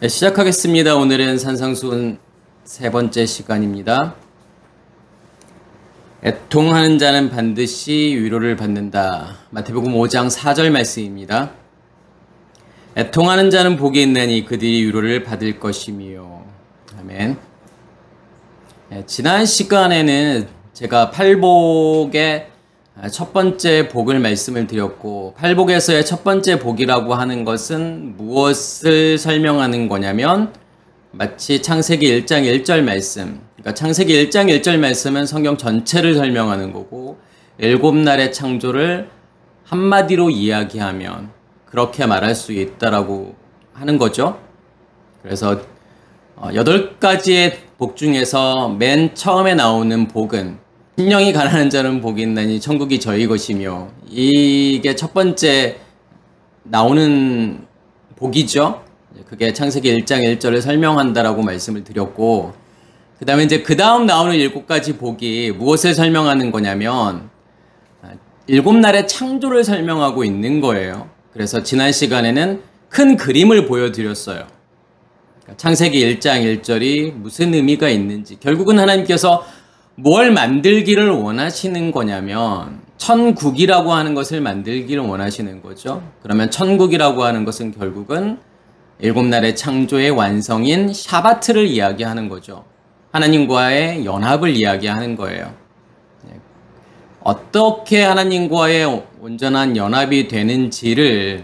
네, 시작하겠습니다. 오늘은 산상수훈 세 번째 시간입니다. 애통하는 자는 반드시 위로를 받는다. 마태복음 5장 4절 말씀입니다. 애통하는 자는 복이 있나니 그들이 위로를 받을 것이며. 아멘. 네, 지난 시간에는 제가 팔복의 첫 번째 복을 말씀을 드렸고, 팔복에서의 첫 번째 복이라고 하는 것은 무엇을 설명하는 거냐면 마치 창세기 1장 1절 말씀, 그러니까 창세기 1장 1절 말씀은 성경 전체를 설명하는 거고, 7날의 창조를 한마디로 이야기하면 그렇게 말할 수 있다라고 하는 거죠. 그래서 8가지의 복 중에서 맨 처음에 나오는 복은 심령이 가난한 자는 복이 있나니 천국이 저희 것이며, 이게 첫 번째 나오는 복이죠. 그게 창세기 1장 1절을 설명한다라고 말씀을 드렸고, 그 다음에 이제 그 다음 나오는 7가지 복이 무엇을 설명하는 거냐면 7날의 창조를 설명하고 있는 거예요. 그래서 지난 시간에는 큰 그림을 보여드렸어요. 창세기 1장 1절이 무슨 의미가 있는지, 결국은 하나님께서 뭘 만들기를 원하시는 거냐면 천국이라고 하는 것을 만들기를 원하시는 거죠. 그러면 천국이라고 하는 것은 결국은 7날의 창조의 완성인 샤바트를 이야기하는 거죠. 하나님과의 연합을 이야기하는 거예요. 어떻게 하나님과의 온전한 연합이 되는지를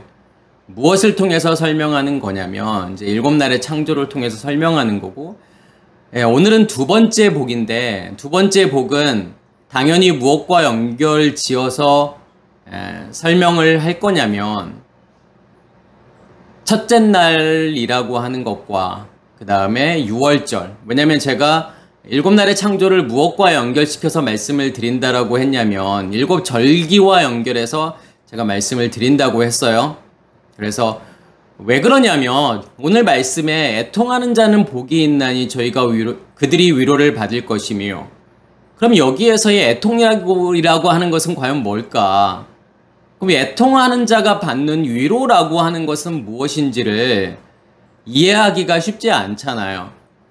무엇을 통해서 설명하는 거냐면 이제 7날의 창조를 통해서 설명하는 거고, 오늘은 두 번째 복인데, 두 번째 복은 당연히 무엇과 연결 지어서 설명을 할 거냐면 첫째 날이라고 하는 것과 그 다음에 6월절. 왜냐면 제가 7날의 창조를 무엇과 연결시켜서 말씀을 드린다라고 했냐면 7절기와 연결해서 제가 말씀을 드린다고 했어요. 그래서 왜 그러냐면 오늘 말씀에 애통하는 자는 복이 있나니 그들이 위로를 받을 것이며, 그럼 여기에서의 애통이라고 하는 것은 과연 뭘까? 그럼 애통하는 자가 받는 위로라고 하는 것은 무엇인지를 이해하기가 쉽지 않잖아요.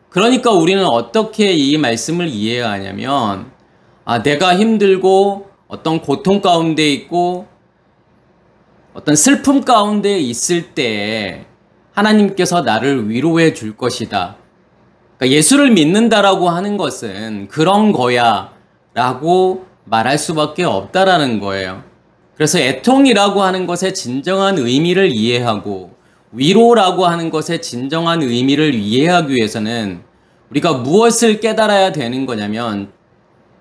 그러니까 우리는 어떻게 이 말씀을 이해해야 하냐면, 내가 힘들고 어떤 고통 가운데 있고 어떤 슬픔 가운데 있을 때 하나님께서 나를 위로해 줄 것이다. 그러니까 예수를 믿는다라고 하는 것은 그런 거야 라고 말할 수밖에 없다라는 거예요. 그래서 애통이라고 하는 것의 진정한 의미를 이해하고 위로라고 하는 것의 진정한 의미를 이해하기 위해서는 우리가 무엇을 깨달아야 되는 거냐면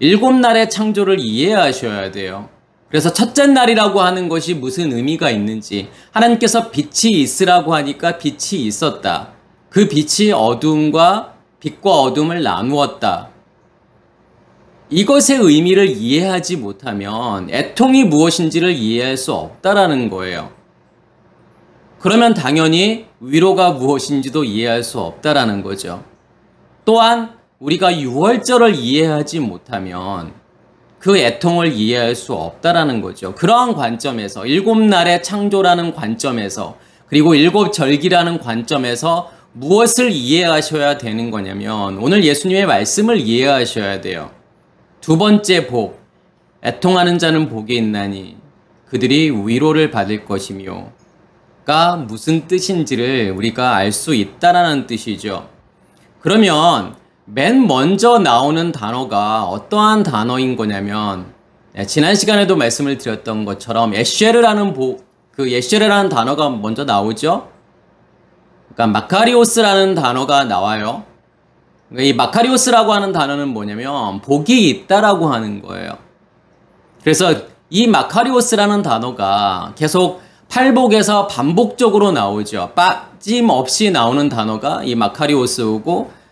7날의 창조를 이해하셔야 돼요. 그래서 첫째 날이라고 하는 것이 무슨 의미가 있는지, 하나님께서 빛이 있으라고 하니까 빛이 있었다. 그 빛이 빛과 어둠을 나누었다. 이것의 의미를 이해하지 못하면 애통이 무엇인지를 이해할 수 없다라는 거예요. 그러면 당연히 위로가 무엇인지도 이해할 수 없다라는 거죠. 또한 우리가 6월절을 이해하지 못하면 그 애통을 이해할 수 없다라는 거죠. 그러한 관점에서 7날의 창조라는 관점에서, 그리고 7절기라는 관점에서 무엇을 이해하셔야 되는 거냐면 오늘 예수님의 말씀을 이해하셔야 돼요. 두 번째 복, 애통하는 자는 복이 있나니 그들이 위로를 받을 것이며가 무슨 뜻인지를 우리가 알 수 있다라는 뜻이죠. 그러면 맨 먼저 나오는 단어가 어떠한 단어인 거냐면, 지난 시간에도 말씀을 드렸던 것처럼 에쉐르라는 에쉐르라는 단어가 먼저 나오죠. 그러니까 마카리오스라는 단어가 나와요. 이 마카리오스라고 하는 단어는 뭐냐면 복이 있다라고 하는 거예요. 그래서 이 마카리오스라는 단어가 계속 팔복에서 반복적으로 나오죠. 빠짐없이 나오는 단어가 이 마카리오스고,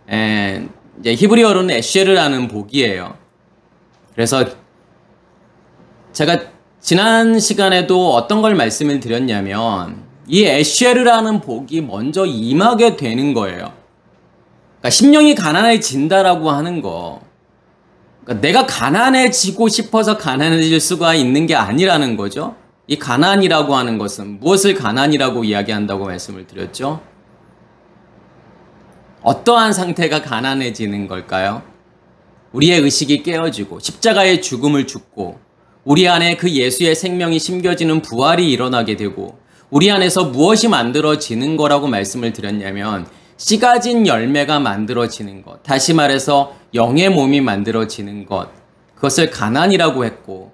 이제 히브리어로는 에쉐르라는 복이에요. 그래서 제가 지난 시간에도 어떤 걸 말씀을 드렸냐면 이 에쉐르라는 복이 먼저 임하게 되는 거예요. 그러니까 심령이 가난해진다라고 하는 거, 그러니까 내가 가난해지고 싶어서 가난해질 수가 있는 게 아니라는 거죠. 이 가난이라고 하는 것은 무엇을 가난이라고 이야기한다고 말씀을 드렸죠? 어떠한 상태가 가난해지는 걸까요? 우리의 의식이 깨어지고 십자가의 죽음을 죽고 우리 안에 그 예수의 생명이 심겨지는 부활이 일어나게 되고 우리 안에서 무엇이 만들어지는 거라고 말씀을 드렸냐면 씨 가진 열매가 만들어지는 것, 다시 말해서 영의 몸이 만들어지는 것, 그것을 가난이라고 했고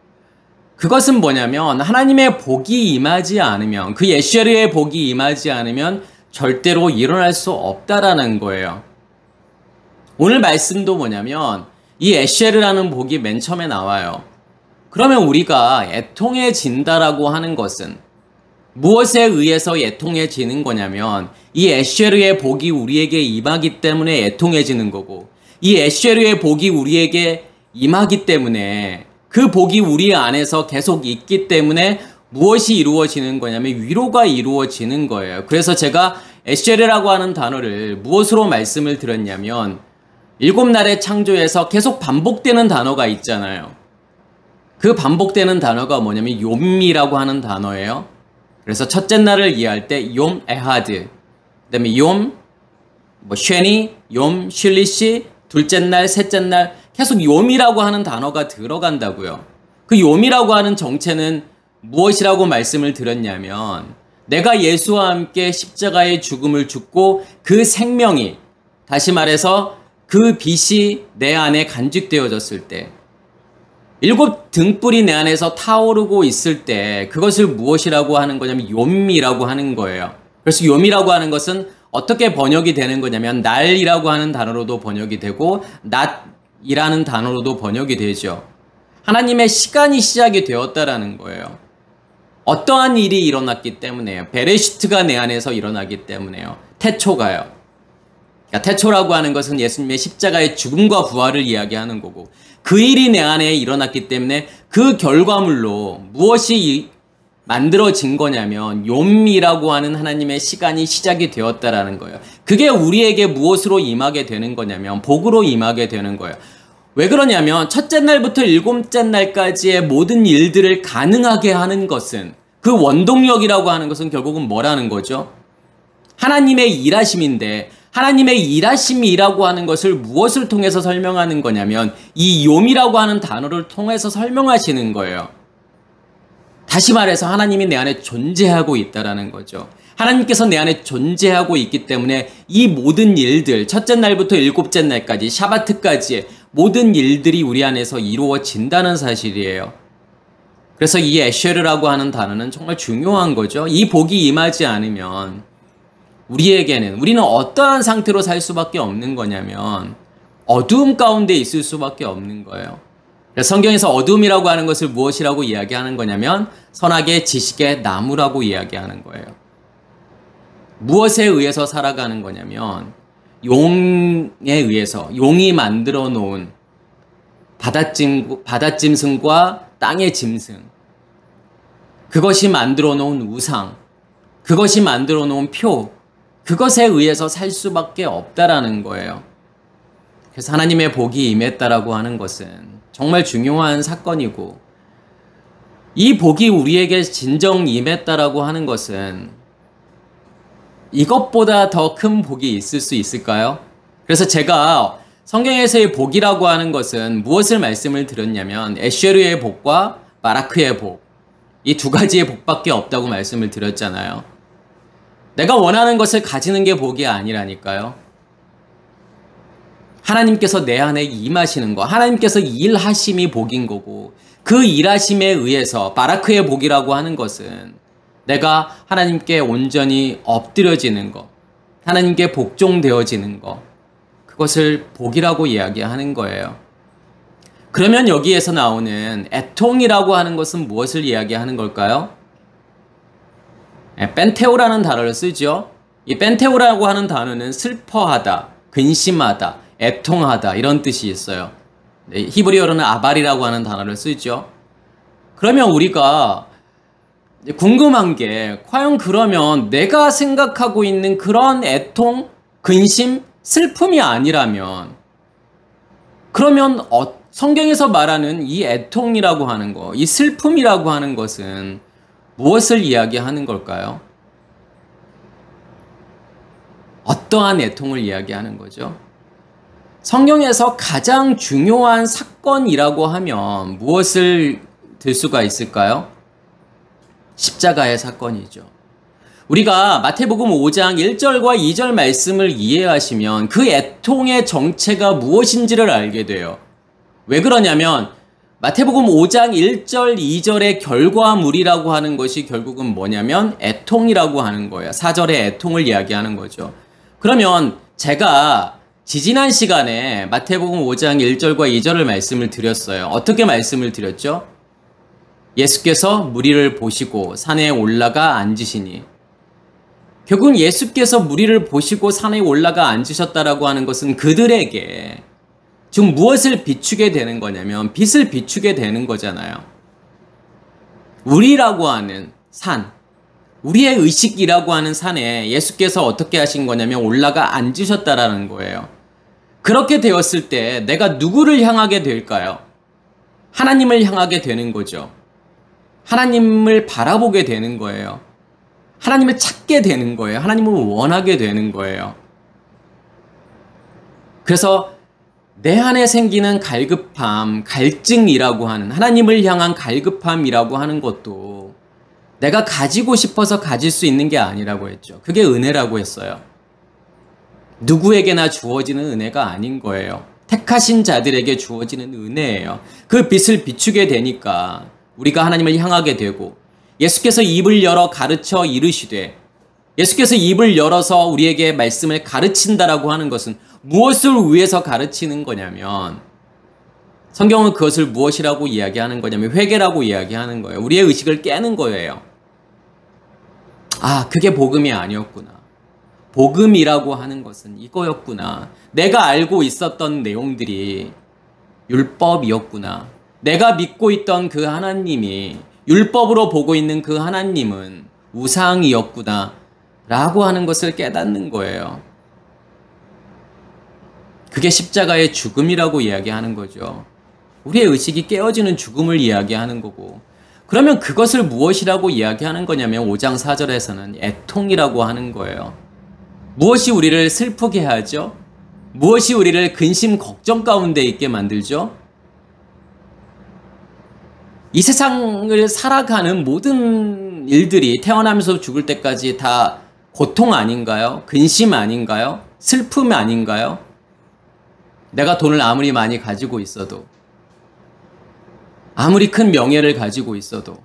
그것은 뭐냐면 하나님의 복이 임하지 않으면 그 예수의 복이 임하지 않으면 절대로 일어날 수 없다라는 거예요. 오늘 말씀도 뭐냐면 이 에쉐르라는 복이 맨 처음에 나와요. 그러면 우리가 애통해진다라고 하는 것은 무엇에 의해서 애통해지는 거냐면 이 에쉐르의 복이 우리에게 임하기 때문에 애통해지는 거고 이 에쉐르의 복이 우리에게 임하기 때문에 그 복이 우리 안에서 계속 있기 때문에 무엇이 이루어지는 거냐면 위로가 이루어지는 거예요. 그래서 제가 에쉐르라고 하는 단어를 무엇으로 말씀을 드렸냐면 7날의 창조에서 계속 반복되는 단어가 있잖아요. 그 반복되는 단어가 뭐냐면 욤이라고 하는 단어예요. 그래서 첫째 날을 이해할 때 욤 에하드, 그다음에 욤 쉐니, 욤 쉴리시, 둘째 날, 셋째 날 계속 욤이라고 하는 단어가 들어간다고요. 그 욤이라고 하는 정체는 무엇이라고 말씀을 드렸냐면 내가 예수와 함께 십자가의 죽음을 죽고 그 생명이 다시 말해서 그 빛이 내 안에 간직되어졌을 때 7 등불이 내 안에서 타오르고 있을 때 그것을 무엇이라고 하는 거냐면 욤이라고 하는 거예요. 그래서 욤이라고 하는 것은 어떻게 번역이 되는 거냐면 날이라고 하는 단어로도 번역이 되고 낮이라는 단어로도 번역이 되죠. 하나님의 시간이 시작이 되었다라는 거예요. 어떠한 일이 일어났기 때문에요. 베레시트가 내 안에서 일어나기 때문에요. 태초가요. 그러니까 태초라고 하는 것은 예수님의 십자가의 죽음과 부활을 이야기하는 거고 그 일이 내 안에 일어났기 때문에 그 결과물로 무엇이 만들어진 거냐면 욤이라고 하는 하나님의 시간이 시작이 되었다라는 거예요. 그게 우리에게 무엇으로 임하게 되는 거냐면 복으로 임하게 되는 거예요. 왜 그러냐면 첫째 날부터 7째 날까지의 모든 일들을 가능하게 하는 것은 그 원동력이라고 하는 것은 결국은 뭐라는 거죠? 하나님의 일하심인데 하나님의 일하심이라고 하는 것을 무엇을 통해서 설명하는 거냐면 이 욤이라고 하는 단어를 통해서 설명하시는 거예요. 다시 말해서 하나님이 내 안에 존재하고 있다라는 거죠. 하나님께서 내 안에 존재하고 있기 때문에 이 모든 일들, 첫째 날부터 7째 날까지 샤바트까지의 모든 일들이 우리 안에서 이루어진다는 사실이에요. 그래서 이 에쉐르라고 하는 단어는 정말 중요한 거죠. 이 복이 임하지 않으면 우리는 어떠한 상태로 살 수밖에 없는 거냐면 어두움 가운데 있을 수밖에 없는 거예요. 성경에서 어두움이라고 하는 것을 무엇이라고 이야기하는 거냐면 선악의 지식의 나무라고 이야기하는 거예요. 무엇에 의해서 살아가는 거냐면 용에 의해서 용이 만들어 놓은 바닷짐승과 땅의 짐승, 그것이 만들어 놓은 우상, 그것이 만들어 놓은 표, 그것에 의해서 살 수밖에 없다라는 거예요. 그래서 하나님의 복이 임했다라고 하는 것은 정말 중요한 사건이고 이 복이 우리에게 진정 임했다라고 하는 것은 이것보다 더 큰 복이 있을 수 있을까요? 그래서 제가 성경에서의 복이라고 하는 것은 무엇을 말씀을 드렸냐면 에쉐르의 복과 바라크의 복, 이 두 가지의 복밖에 없다고 말씀을 드렸잖아요. 내가 원하는 것을 가지는 게 복이 아니라니까요. 하나님께서 내 안에 임하시는 거, 하나님께서 일하심이 복인 거고 그 일하심에 의해서 바라크의 복이라고 하는 것은 내가 하나님께 온전히 엎드려지는 것, 하나님께 복종되어지는 것, 그것을 복이라고 이야기하는 거예요. 그러면 여기에서 나오는 애통이라고 하는 것은 무엇을 이야기하는 걸까요? 펜테오라는 단어를 쓰죠. 이 펜테오라고 하는 단어는 슬퍼하다, 근심하다, 애통하다 이런 뜻이 있어요. 히브리어로는 아발이라고 하는 단어를 쓰죠. 그러면 우리가 궁금한 게 과연 그러면 내가 생각하고 있는 그런 애통, 근심, 슬픔이 아니라면 그러면 성경에서 말하는 이 애통이라고 하는 거, 이 슬픔이라고 하는 것은 무엇을 이야기하는 걸까요? 어떠한 애통을 이야기하는 거죠? 성경에서 가장 중요한 사건이라고 하면 무엇을 들 수가 있을까요? 십자가의 사건이죠. 우리가 마태복음 5장 1절과 2절 말씀을 이해하시면 그 애통의 정체가 무엇인지를 알게 돼요. 왜 그러냐면 마태복음 5장 1절, 2절의 결과물이라고 하는 것이 결국은 뭐냐면 애통이라고 하는 거예요. 4절의 애통을 이야기하는 거죠. 그러면 제가 지지난 시간에 마태복음 5장 1절과 2절을 말씀을 드렸어요. 어떻게 말씀을 드렸죠? 예수께서 무리를 보시고 산에 올라가 앉으시니, 결국은 예수께서 무리를 보시고 산에 올라가 앉으셨다라고 하는 것은 그들에게 지금 무엇을 비추게 되는 거냐면 빛을 비추게 되는 거잖아요. 우리라고 하는 산, 우리의 의식이라고 하는 산에 예수께서 어떻게 하신 거냐면 올라가 앉으셨다라는 거예요. 그렇게 되었을 때 내가 누구를 향하게 될까요? 하나님을 향하게 되는 거죠. 하나님을 바라보게 되는 거예요. 하나님을 찾게 되는 거예요. 하나님을 원하게 되는 거예요. 그래서 내 안에 생기는 갈급함, 갈증이라고 하는, 하나님을 향한 갈급함이라고 하는 것도 내가 가지고 싶어서 가질 수 있는 게 아니라고 했죠. 그게 은혜라고 했어요. 누구에게나 주어지는 은혜가 아닌 거예요. 택하신 자들에게 주어지는 은혜예요. 그 빛을 비추게 되니까 우리가 하나님을 향하게 되고, 예수께서 입을 열어 가르쳐 이르시되, 예수께서 입을 열어서 우리에게 말씀을 가르친다라고 하는 것은 무엇을 위해서 가르치는 거냐면, 성경은 그것을 무엇이라고 이야기하는 거냐면 회개라고 이야기하는 거예요. 우리의 의식을 깨는 거예요. 아, 그게 복음이 아니었구나. 복음이라고 하는 것은 이거였구나. 내가 알고 있었던 내용들이 율법이었구나. 내가 믿고 있던 그 하나님이, 율법으로 보고 있는 그 하나님은 우상이었구나 라고 하는 것을 깨닫는 거예요. 그게 십자가의 죽음이라고 이야기하는 거죠. 우리의 의식이 깨어지는 죽음을 이야기하는 거고, 그러면 그것을 무엇이라고 이야기하는 거냐면 5장 4절에서는 애통이라고 하는 거예요. 무엇이 우리를 슬프게 하죠? 무엇이 우리를 근심 걱정 가운데 있게 만들죠? 이 세상을 살아가는 모든 일들이 태어나면서 죽을 때까지 다 고통 아닌가요? 근심 아닌가요? 슬픔 아닌가요? 내가 돈을 아무리 많이 가지고 있어도, 아무리 큰 명예를 가지고 있어도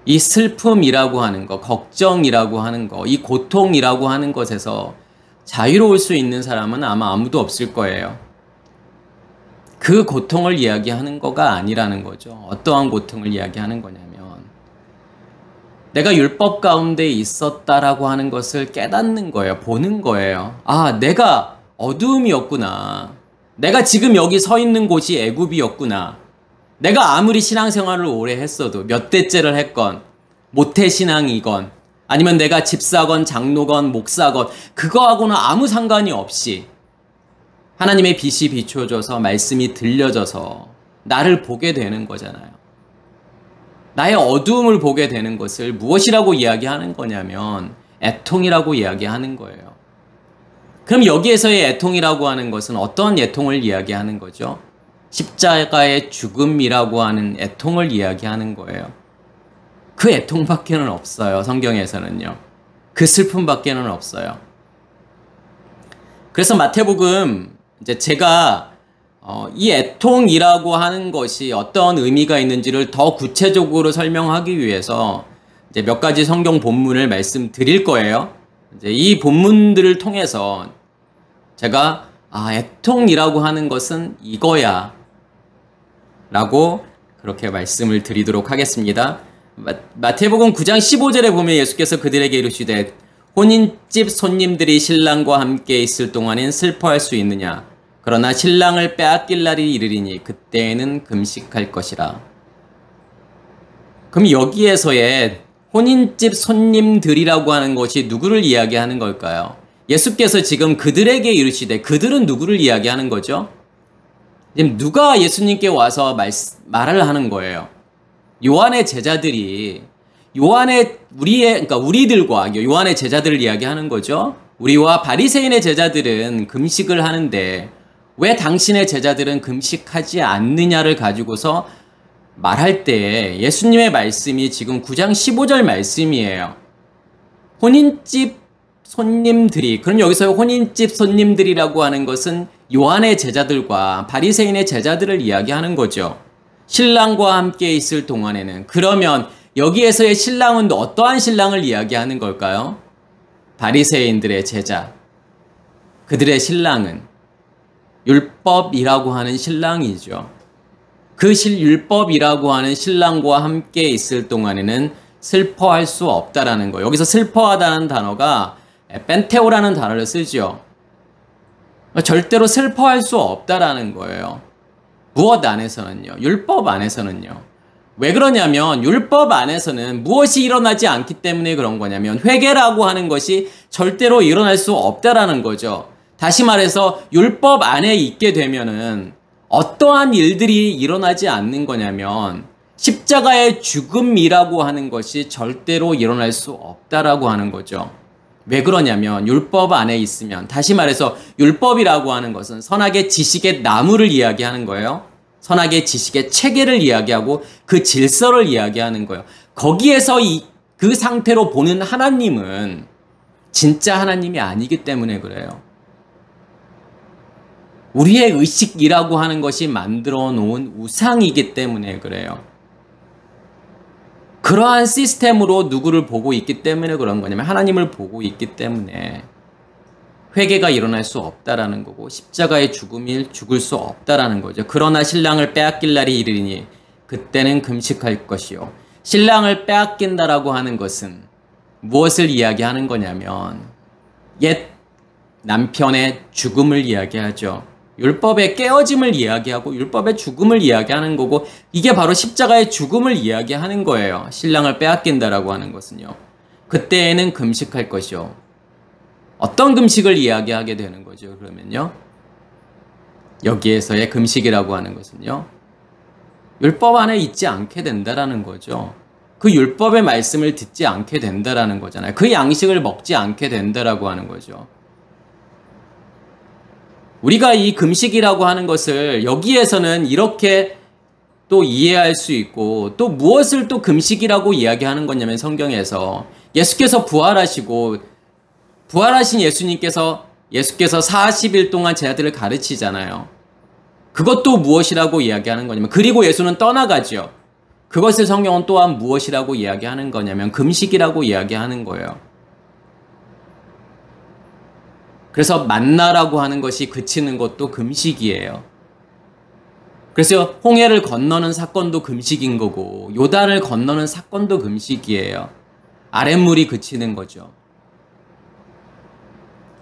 이 슬픔이라고 하는 것, 걱정이라고 하는 것, 이 고통이라고 하는 것에서 자유로울 수 있는 사람은 아마 아무도 없을 거예요. 그 고통을 이야기하는 거가 아니라는 거죠. 어떠한 고통을 이야기하는 거냐면 내가 율법 가운데 있었다라고 하는 것을 깨닫는 거예요. 보는 거예요. 아, 내가 어두움이었구나. 내가 지금 여기 서 있는 곳이 애굽이었구나. 내가 아무리 신앙생활을 오래 했어도, 몇 대째를 했건, 모태신앙이건, 아니면 내가 집사건, 장로건, 목사건, 그거하고는 아무 상관이 없이 하나님의 빛이 비춰져서 말씀이 들려져서 나를 보게 되는 거잖아요. 나의 어두움을 보게 되는 것을 무엇이라고 이야기하는 거냐면 애통이라고 이야기하는 거예요. 그럼 여기에서의 애통이라고 하는 것은 어떤 애통을 이야기하는 거죠? 십자가의 죽음이라고 하는 애통을 이야기하는 거예요. 그 애통밖에는 없어요. 성경에서는요. 그 슬픔밖에는 없어요. 그래서 마태복음, 이제 제가 이 애통이라고 하는 것이 어떤 의미가 있는지를 더 구체적으로 설명하기 위해서 이제 몇 가지 성경 본문을 말씀드릴 거예요. 이제 이 본문들을 통해서 제가 애통이라고 하는 것은 이거야 라고 그렇게 말씀을 드리도록 하겠습니다. 마태복음 9장 15절에 보면 예수께서 그들에게 이르시되 혼인집 손님들이 신랑과 함께 있을 동안엔 슬퍼할 수 있느냐? 그러나 신랑을 빼앗길 날이 이르리니 그때에는 금식할 것이라. 그럼 여기에서의 혼인집 손님들이라고 하는 것이 누구를 이야기하는 걸까요? 예수께서 지금 그들에게 이르시되, 그들은 누구를 이야기하는 거죠? 지금 누가 예수님께 와서 말을 하는 거예요? 요한의 제자들이, 그러니까 우리들과 요한의 제자들을 이야기하는 거죠. 우리와 바리새인의 제자들은 금식을 하는데 왜 당신의 제자들은 금식하지 않느냐를 가지고서 말할 때 예수님의 말씀이 지금 9장 15절 말씀이에요. 혼인집 손님들이, 그럼 여기서 혼인집 손님들이라고 하는 것은 요한의 제자들과 바리새인의 제자들을 이야기하는 거죠. 신랑과 함께 있을 동안에는. 그러면 여기에서의 신랑은 어떠한 신랑을 이야기하는 걸까요? 바리새인들의 제자. 그들의 신랑은 율법이라고 하는 신랑이죠. 그 율법이라고 하는 신랑과 함께 있을 동안에는 슬퍼할 수 없다라는 거예요. 여기서 슬퍼하다는 단어가 펜테오라는 단어를 쓰죠. 절대로 슬퍼할 수 없다라는 거예요. 무엇 안에서는요? 율법 안에서는요. 왜 그러냐면 율법 안에서는 무엇이 일어나지 않기 때문에 그런 거냐면 회개라고 하는 것이 절대로 일어날 수 없다라는 거죠. 다시 말해서 율법 안에 있게 되면은 어떠한 일들이 일어나지 않는 거냐면 십자가의 죽음이라고 하는 것이 절대로 일어날 수 없다라고 하는 거죠. 왜 그러냐면 율법 안에 있으면, 다시 말해서 율법이라고 하는 것은 선악의 지식의 나무를 이야기하는 거예요. 선악의 지식의 체계를 이야기하고 그 질서를 이야기하는 거예요. 거기에서 그 상태로 보는 하나님은 진짜 하나님이 아니기 때문에 그래요. 우리의 의식이라고 하는 것이 만들어 놓은 우상이기 때문에 그래요. 그러한 시스템으로 누구를 보고 있기 때문에 그런 거냐면 하나님을 보고 있기 때문에 회개가 일어날 수 없다라는 거고 십자가의 죽음일 죽을 수 없다라는 거죠. 그러나 신랑을 빼앗길 날이 이르리니 그때는 금식할 것이요. 신랑을 빼앗긴다라고 하는 것은 무엇을 이야기하는 거냐면 옛 남편의 죽음을 이야기하죠. 율법의 깨어짐을 이야기하고 율법의 죽음을 이야기하는 거고 이게 바로 십자가의 죽음을 이야기하는 거예요. 신랑을 빼앗긴다라고 하는 것은요. 그때에는 금식할 것이요. 어떤 금식을 이야기하게 되는 거죠? 그러면요. 여기에서의 금식이라고 하는 것은요. 율법 안에 있지 않게 된다라는 거죠. 그 율법의 말씀을 듣지 않게 된다라는 거잖아요. 그 양식을 먹지 않게 된다라고 하는 거죠. 우리가 이 금식이라고 하는 것을 여기에서는 이렇게 또 이해할 수 있고 또 무엇을 또 금식이라고 이야기하는 거냐면 성경에서 예수께서 부활하신 예수께서 40일 동안 제자들을 가르치잖아요. 그것도 무엇이라고 이야기하는 거냐면 그리고 예수는 떠나가죠. 그것을 성경은 또한 무엇이라고 이야기하는 거냐면 금식이라고 이야기하는 거예요. 그래서 만나라고 하는 것이 그치는 것도 금식이에요. 그래서 홍해를 건너는 사건도 금식인 거고 요단을 건너는 사건도 금식이에요. 아랫물이 그치는 거죠.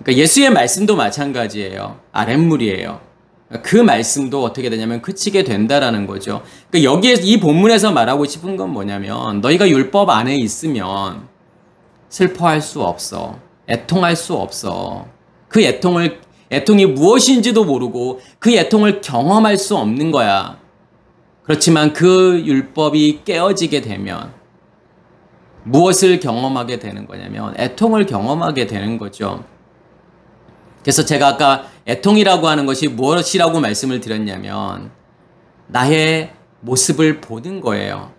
그러니까 예수의 말씀도 마찬가지예요. 아랫물이에요. 그 말씀도 어떻게 되냐면 그치게 된다라는 거죠. 그러니까 여기에 이 본문에서 말하고 싶은 건 뭐냐면 너희가 율법 안에 있으면 슬퍼할 수 없어. 애통할 수 없어. 그 애통이 무엇인지도 모르고 그 애통을 경험할 수 없는 거야. 그렇지만 그 율법이 깨어지게 되면 무엇을 경험하게 되는 거냐면 애통을 경험하게 되는 거죠. 그래서 제가 아까 애통이라고 하는 것이 무엇이라고 말씀을 드렸냐면 나의 모습을 보는 거예요.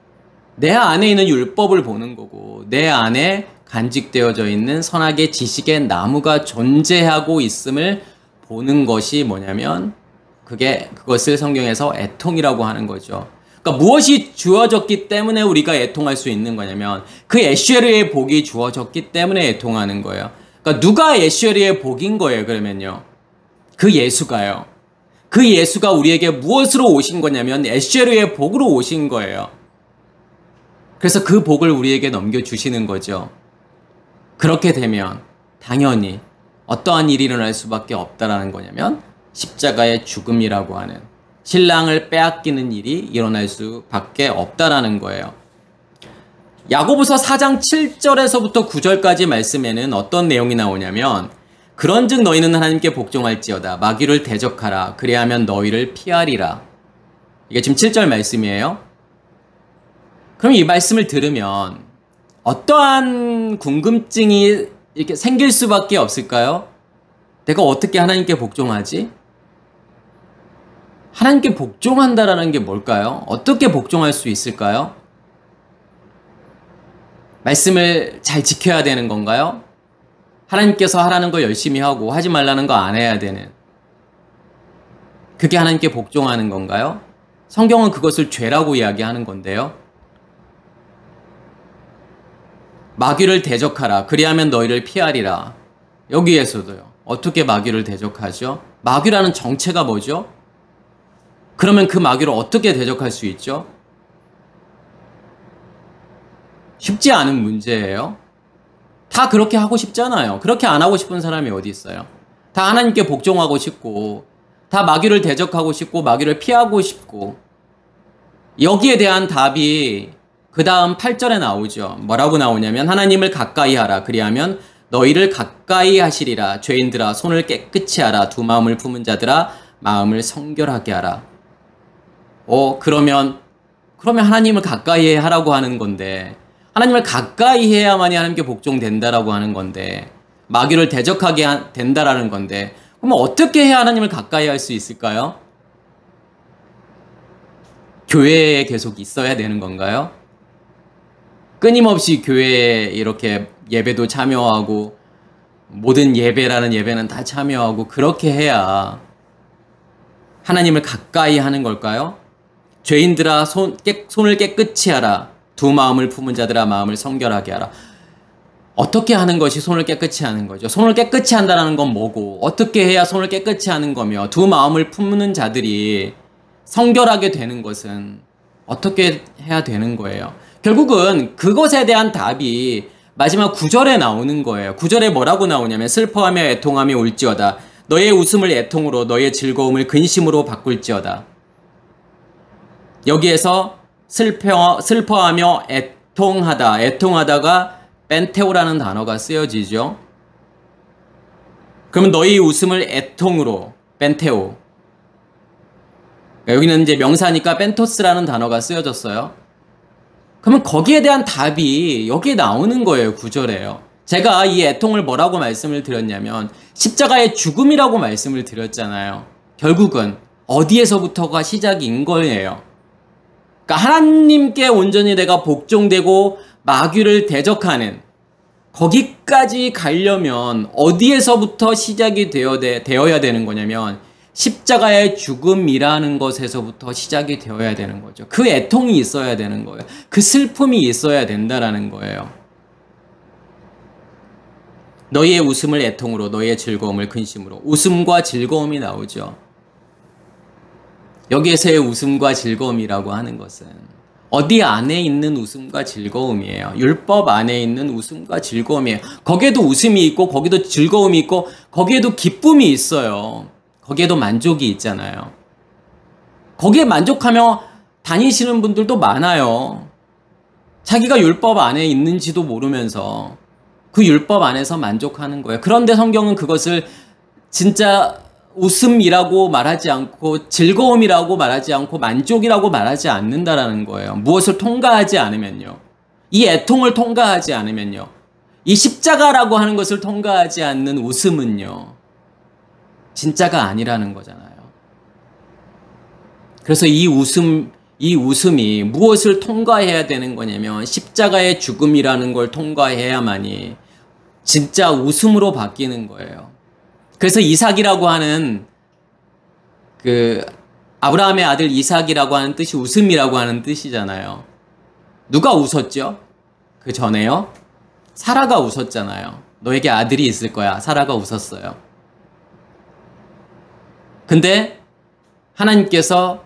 내 안에 있는 율법을 보는 거고 내 안에 간직되어져 있는 선악의 지식의 나무가 존재하고 있음을 보는 것이 뭐냐면 그것을 성경에서 애통이라고 하는 거죠. 그러니까 무엇이 주어졌기 때문에 우리가 애통할 수 있는 거냐면 그 에쉐르의 복이 주어졌기 때문에 애통하는 거예요. 그러니까 누가 에쉐르의 복인 거예요, 그러면요. 그 예수가요. 그 예수가 우리에게 무엇으로 오신 거냐면 에쉐르의 복으로 오신 거예요. 그래서 그 복을 우리에게 넘겨주시는 거죠. 그렇게 되면 당연히 어떠한 일이 일어날 수밖에 없다라는 거냐면 십자가의 죽음이라고 하는 신랑을 빼앗기는 일이 일어날 수밖에 없다라는 거예요. 야고보서 4장 7절에서부터 9절까지 말씀에는 어떤 내용이 나오냐면 그런즉 너희는 하나님께 복종할지어다 마귀를 대적하라 그리하면 너희를 피하리라. 이게 지금 7절 말씀이에요. 그럼 이 말씀을 들으면 어떠한 궁금증이 이렇게 생길 수밖에 없을까요? 내가 어떻게 하나님께 복종하지? 하나님께 복종한다라는 게 뭘까요? 어떻게 복종할 수 있을까요? 말씀을 잘 지켜야 되는 건가요? 하나님께서 하라는 거 열심히 하고 하지 말라는 거 안 해야 되는, 그게 하나님께 복종하는 건가요? 성경은 그것을 죄라고 이야기하는 건데요. 마귀를 대적하라. 그리하면 너희를 피하리라. 여기에서도요. 어떻게 마귀를 대적하죠? 마귀라는 정체가 뭐죠? 그러면 그 마귀를 어떻게 대적할 수 있죠? 쉽지 않은 문제예요. 다 그렇게 하고 싶잖아요. 그렇게 안 하고 싶은 사람이 어디 있어요? 다 하나님께 복종하고 싶고, 다 마귀를 대적하고 싶고, 마귀를 피하고 싶고. 여기에 대한 답이 그 다음 8절에 나오죠. 뭐라고 나오냐면 하나님을 가까이 하라. 그리하면 너희를 가까이 하시리라. 죄인들아 손을 깨끗이 하라. 두 마음을 품은 자들아 마음을 성결하게 하라. 그러면 하나님을 가까이 하라고 하는 건데, 하나님을 가까이 해야만이 하나님께 복종된다라고 하는 건데, 마귀를 대적하게 된다라는 건데, 그러면 어떻게 해야 하나님을 가까이 할 수 있을까요? 교회에 계속 있어야 되는 건가요? 끊임없이 교회에 이렇게 예배도 참여하고, 모든 예배라는 예배는 다 참여하고, 그렇게 해야 하나님을 가까이 하는 걸까요? 죄인들아 손을 깨끗이 하라. 두 마음을 품은 자들아 마음을 성결하게 하라. 어떻게 하는 것이 손을 깨끗이 하는 거죠? 손을 깨끗이 한다는 건 뭐고, 어떻게 해야 손을 깨끗이 하는 거며, 두 마음을 품는 자들이 성결하게 되는 것은 어떻게 해야 되는 거예요? 결국은 그것에 대한 답이 마지막 9절에 나오는 거예요. 9절에 뭐라고 나오냐면 슬퍼하며 애통하며 울지어다. 너의 웃음을 애통으로 너의 즐거움을 근심으로 바꿀지어다. 여기에서 슬퍼하며 애통하다가 벤테오라는 단어가 쓰여지죠. 그러면 너희 웃음을 애통으로, 벤테오. 여기는 이제 명사니까 벤토스라는 단어가 쓰여졌어요. 그러면 거기에 대한 답이 여기에 나오는 거예요. 9절에요. 제가 이 애통을 뭐라고 말씀을 드렸냐면 십자가의 죽음이라고 말씀을 드렸잖아요. 결국은 어디에서부터가 시작인 거예요. 그러니까 하나님께 온전히 내가 복종되고 마귀를 대적하는, 거기까지 가려면 어디에서부터 시작이 되어야 되는 거냐면 십자가의 죽음이라는 것에서부터 시작이 되어야 되는 거죠. 그 애통이 있어야 되는 거예요. 그 슬픔이 있어야 된다라는 거예요. 너희의 웃음을 애통으로 너희의 즐거움을 근심으로. 웃음과 즐거움이 나오죠. 여기에서의 웃음과 즐거움이라고 하는 것은 어디 안에 있는 웃음과 즐거움이에요. 율법 안에 있는 웃음과 즐거움이에요. 거기에도 웃음이 있고 거기도 즐거움이 있고 거기에도 기쁨이 있어요. 거기에도 만족이 있잖아요. 거기에 만족하며 다니시는 분들도 많아요. 자기가 율법 안에 있는지도 모르면서 그 율법 안에서 만족하는 거예요. 그런데 성경은 그것을 진짜 웃음이라고 말하지 않고 즐거움이라고 말하지 않고 만족이라고 말하지 않는다라는 거예요. 무엇을 통과하지 않으면요. 이 애통을 통과하지 않으면요. 이 십자가라고 하는 것을 통과하지 않는 웃음은요. 진짜가 아니라는 거잖아요. 그래서 이 웃음이 무엇을 통과해야 되는 거냐면 십자가의 죽음이라는 걸 통과해야만이 진짜 웃음으로 바뀌는 거예요. 그래서 이삭이라고 하는 아브라함의 아들 이삭이라고 하는 뜻이 웃음이라고 하는 뜻이잖아요. 누가 웃었죠? 그 전에요? 사라가 웃었잖아요. 너에게 아들이 있을 거야. 사라가 웃었어요. 근데 하나님께서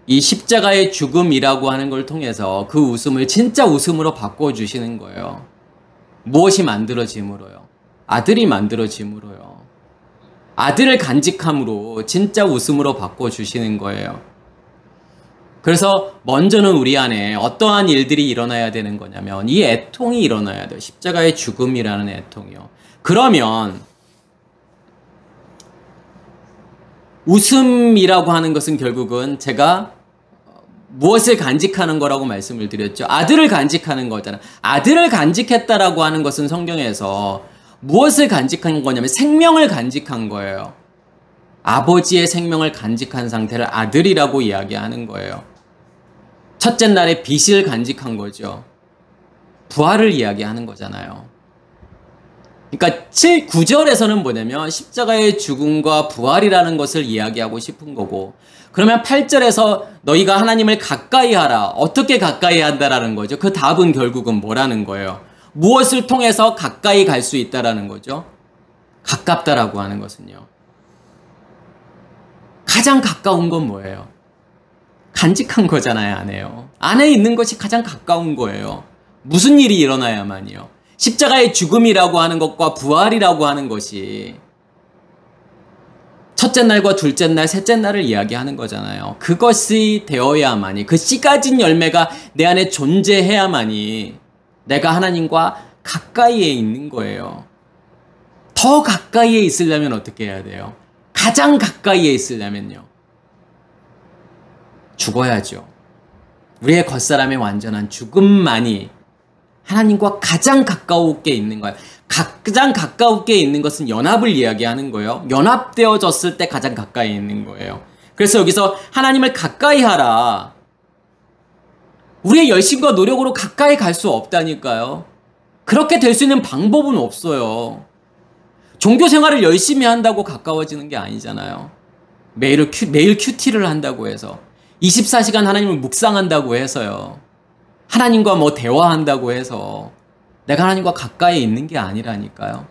이 십자가의 죽음이라고 하는 걸 통해서 그 웃음을 진짜 웃음으로 바꿔주시는 거예요. 무엇이 만들어짐으로요? 아들이 만들어짐으로요. 아들을 간직함으로 진짜 웃음으로 바꿔주시는 거예요. 그래서 먼저는 우리 안에 어떠한 일들이 일어나야 되는 거냐면 이 애통이 일어나야 돼요. 십자가의 죽음이라는 애통이요. 그러면 웃음이라고 하는 것은 결국은 제가 무엇을 간직하는 거라고 말씀을 드렸죠? 아들을 간직하는 거잖아. 아들을 간직했다라고 하는 것은 성경에서 무엇을 간직한 거냐면 생명을 간직한 거예요. 아버지의 생명을 간직한 상태를 아들이라고 이야기하는 거예요. 첫째 날의 빛을 간직한 거죠. 부활을 이야기하는 거잖아요. 그러니까 9절에서는 뭐냐면 십자가의 죽음과 부활이라는 것을 이야기하고 싶은 거고, 그러면 8절에서 너희가 하나님을 가까이 하라. 어떻게 가까이 한다라는 거죠? 그 답은 결국은 뭐라는 거예요? 무엇을 통해서 가까이 갈 수 있다라는 거죠? 가깝다라고 하는 것은요. 가장 가까운 건 뭐예요? 간직한 거잖아요, 안에요. 안에 있는 것이 가장 가까운 거예요. 무슨 일이 일어나야만이요. 십자가의 죽음이라고 하는 것과 부활이라고 하는 것이 첫째 날과 둘째 날, 셋째 날을 이야기하는 거잖아요. 그것이 되어야만이, 그 씨 가진 열매가 내 안에 존재해야만이 내가 하나님과 가까이에 있는 거예요. 더 가까이에 있으려면 어떻게 해야 돼요? 가장 가까이에 있으려면요. 죽어야죠. 우리의 겉사람의 완전한 죽음만이 하나님과 가장 가까우게 있는 거예요. 가장 가까우게 있는 것은 연합을 이야기하는 거예요. 연합되어졌을 때 가장 가까이 있는 거예요. 그래서 여기서 하나님을 가까이 하라. 우리의 열심과 노력으로 가까이 갈 수 없다니까요. 그렇게 될 수 있는 방법은 없어요. 종교 생활을 열심히 한다고 가까워지는 게 아니잖아요. 매일 큐티를 한다고 해서 24시간 하나님을 묵상한다고 해서요. 하나님과 뭐 대화한다고 해서 내가 하나님과 가까이 있는 게 아니라니까요.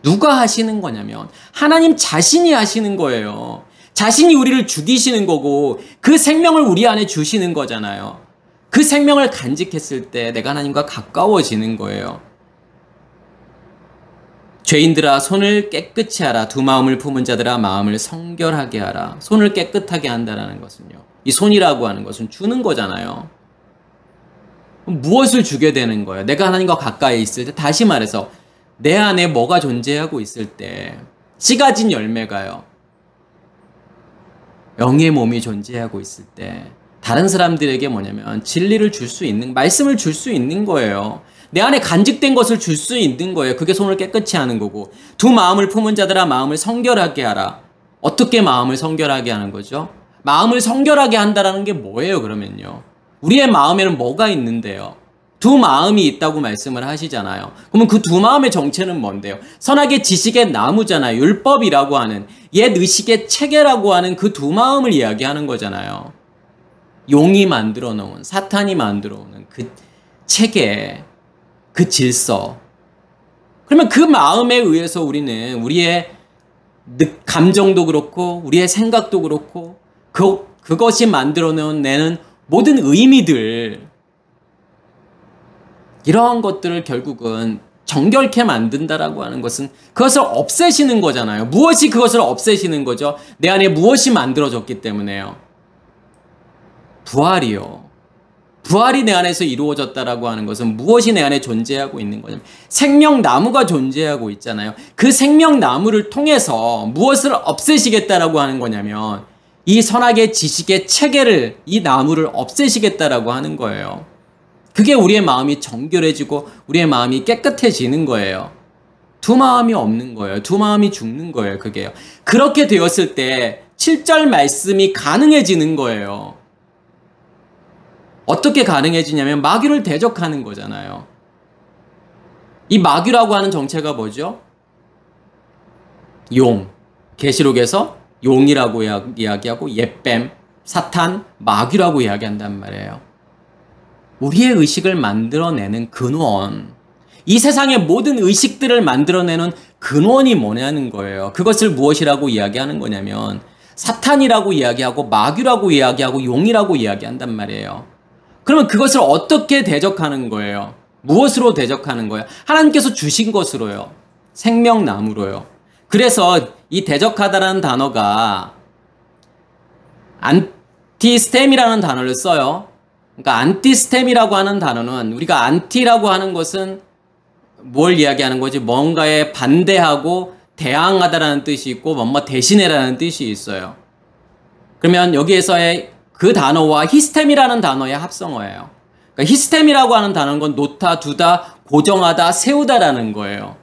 누가 하시는 거냐면 하나님 자신이 하시는 거예요. 자신이 우리를 죽이시는 거고 그 생명을 우리 안에 주시는 거잖아요. 그 생명을 간직했을 때 내가 하나님과 가까워지는 거예요. 죄인들아 손을 깨끗이 하라. 두 마음을 품은 자들아 마음을 성결하게 하라. 손을 깨끗하게 한다는 것은요. 이 손이라고 하는 것은 주는 거잖아요. 무엇을 주게 되는 거예요? 내가 하나님과 가까이 있을 때, 다시 말해서 내 안에 뭐가 존재하고 있을 때, 씨 가진 열매가요. 영의 몸이 존재하고 있을 때 다른 사람들에게 뭐냐면 진리를 줄 수 있는, 말씀을 줄 수 있는 거예요. 내 안에 간직된 것을 줄 수 있는 거예요. 그게 손을 깨끗이 하는 거고. 두 마음을 품은 자들아 마음을 성결하게 하라. 어떻게 마음을 성결하게 하는 거죠? 마음을 성결하게 한다라는 게 뭐예요, 그러면요? 우리의 마음에는 뭐가 있는데요? 두 마음이 있다고 말씀을 하시잖아요. 그러면 그 두 마음의 정체는 뭔데요? 선악의 지식의 나무잖아요. 율법이라고 하는, 옛 의식의 체계라고 하는 그 두 마음을 이야기하는 거잖아요. 용이 만들어 놓은, 사탄이 만들어 놓은 그 체계, 그 질서. 그러면 그 마음에 의해서 우리는 우리의 감정도 그렇고 우리의 생각도 그렇고 그것이 만들어내는 모든 의미들, 이러한 것들을 결국은 정결케 만든다라고 하는 것은 그것을 없애시는 거잖아요. 무엇이 그것을 없애시는 거죠? 내 안에 무엇이 만들어졌기 때문에요. 부활이요. 부활이 내 안에서 이루어졌다라고 하는 것은 무엇이 내 안에 존재하고 있는 거냐면 생명나무가 존재하고 있잖아요. 그 생명나무를 통해서 무엇을 없애시겠다라고 하는 거냐면 이 선악의 지식의 체계를, 이 나무를 없애시겠다라고 하는 거예요. 그게 우리의 마음이 정결해지고 우리의 마음이 깨끗해지는 거예요. 두 마음이 없는 거예요. 두 마음이 죽는 거예요. 그게요. 그렇게 되었을 때 7절 말씀이 가능해지는 거예요. 어떻게 가능해지냐면 마귀를 대적하는 거잖아요. 이 마귀라고 하는 정체가 뭐죠? 용. 계시록에서 용이라고 이야기하고 옛뱀, 사탄, 마귀라고 이야기한단 말이에요. 우리의 의식을 만들어내는 근원, 이 세상의 모든 의식들을 만들어내는 근원이 뭐냐는 거예요. 그것을 무엇이라고 이야기하는 거냐면 사탄이라고 이야기하고 마귀라고 이야기하고 용이라고 이야기한단 말이에요. 그러면 그것을 어떻게 대적하는 거예요? 무엇으로 대적하는 거예요? 하나님께서 주신 것으로요. 생명나무로요. 그래서 이 대적하다라는 단어가 안티스템이라는 단어를 써요. 그러니까 안티스템이라고 하는 단어는, 우리가 안티라고 하는 것은 뭘 이야기하는 거지? 뭔가에 반대하고 대항하다라는 뜻이 있고 뭐뭐 대신해라는 뜻이 있어요. 그러면 여기에서의 그 단어와 히스템이라는 단어의 합성어예요. 그러니까 히스템이라고 하는 단어는 건 놓다, 두다, 고정하다, 세우다라는 거예요.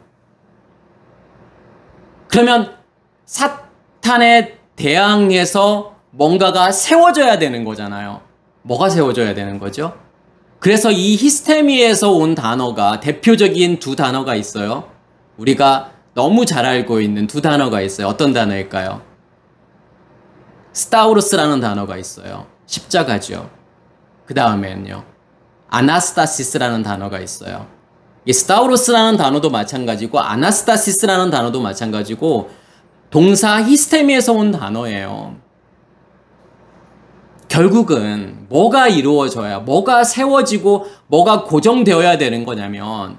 그러면 사탄에 대항해서 뭔가가 세워져야 되는 거잖아요. 뭐가 세워져야 되는 거죠? 그래서 이 히스테미에서 온 단어가 대표적인 두 단어가 있어요. 우리가 너무 잘 알고 있는 두 단어가 있어요. 어떤 단어일까요? 스타우루스라는 단어가 있어요. 십자가죠. 그 다음에는요. 아나스타시스라는 단어가 있어요. 이 스타우루스라는 단어도 마찬가지고 아나스타시스라는 단어도 마찬가지고 동사 히스테미에서 온 단어예요. 결국은 뭐가 이루어져야, 뭐가 세워지고 뭐가 고정되어야 되는 거냐면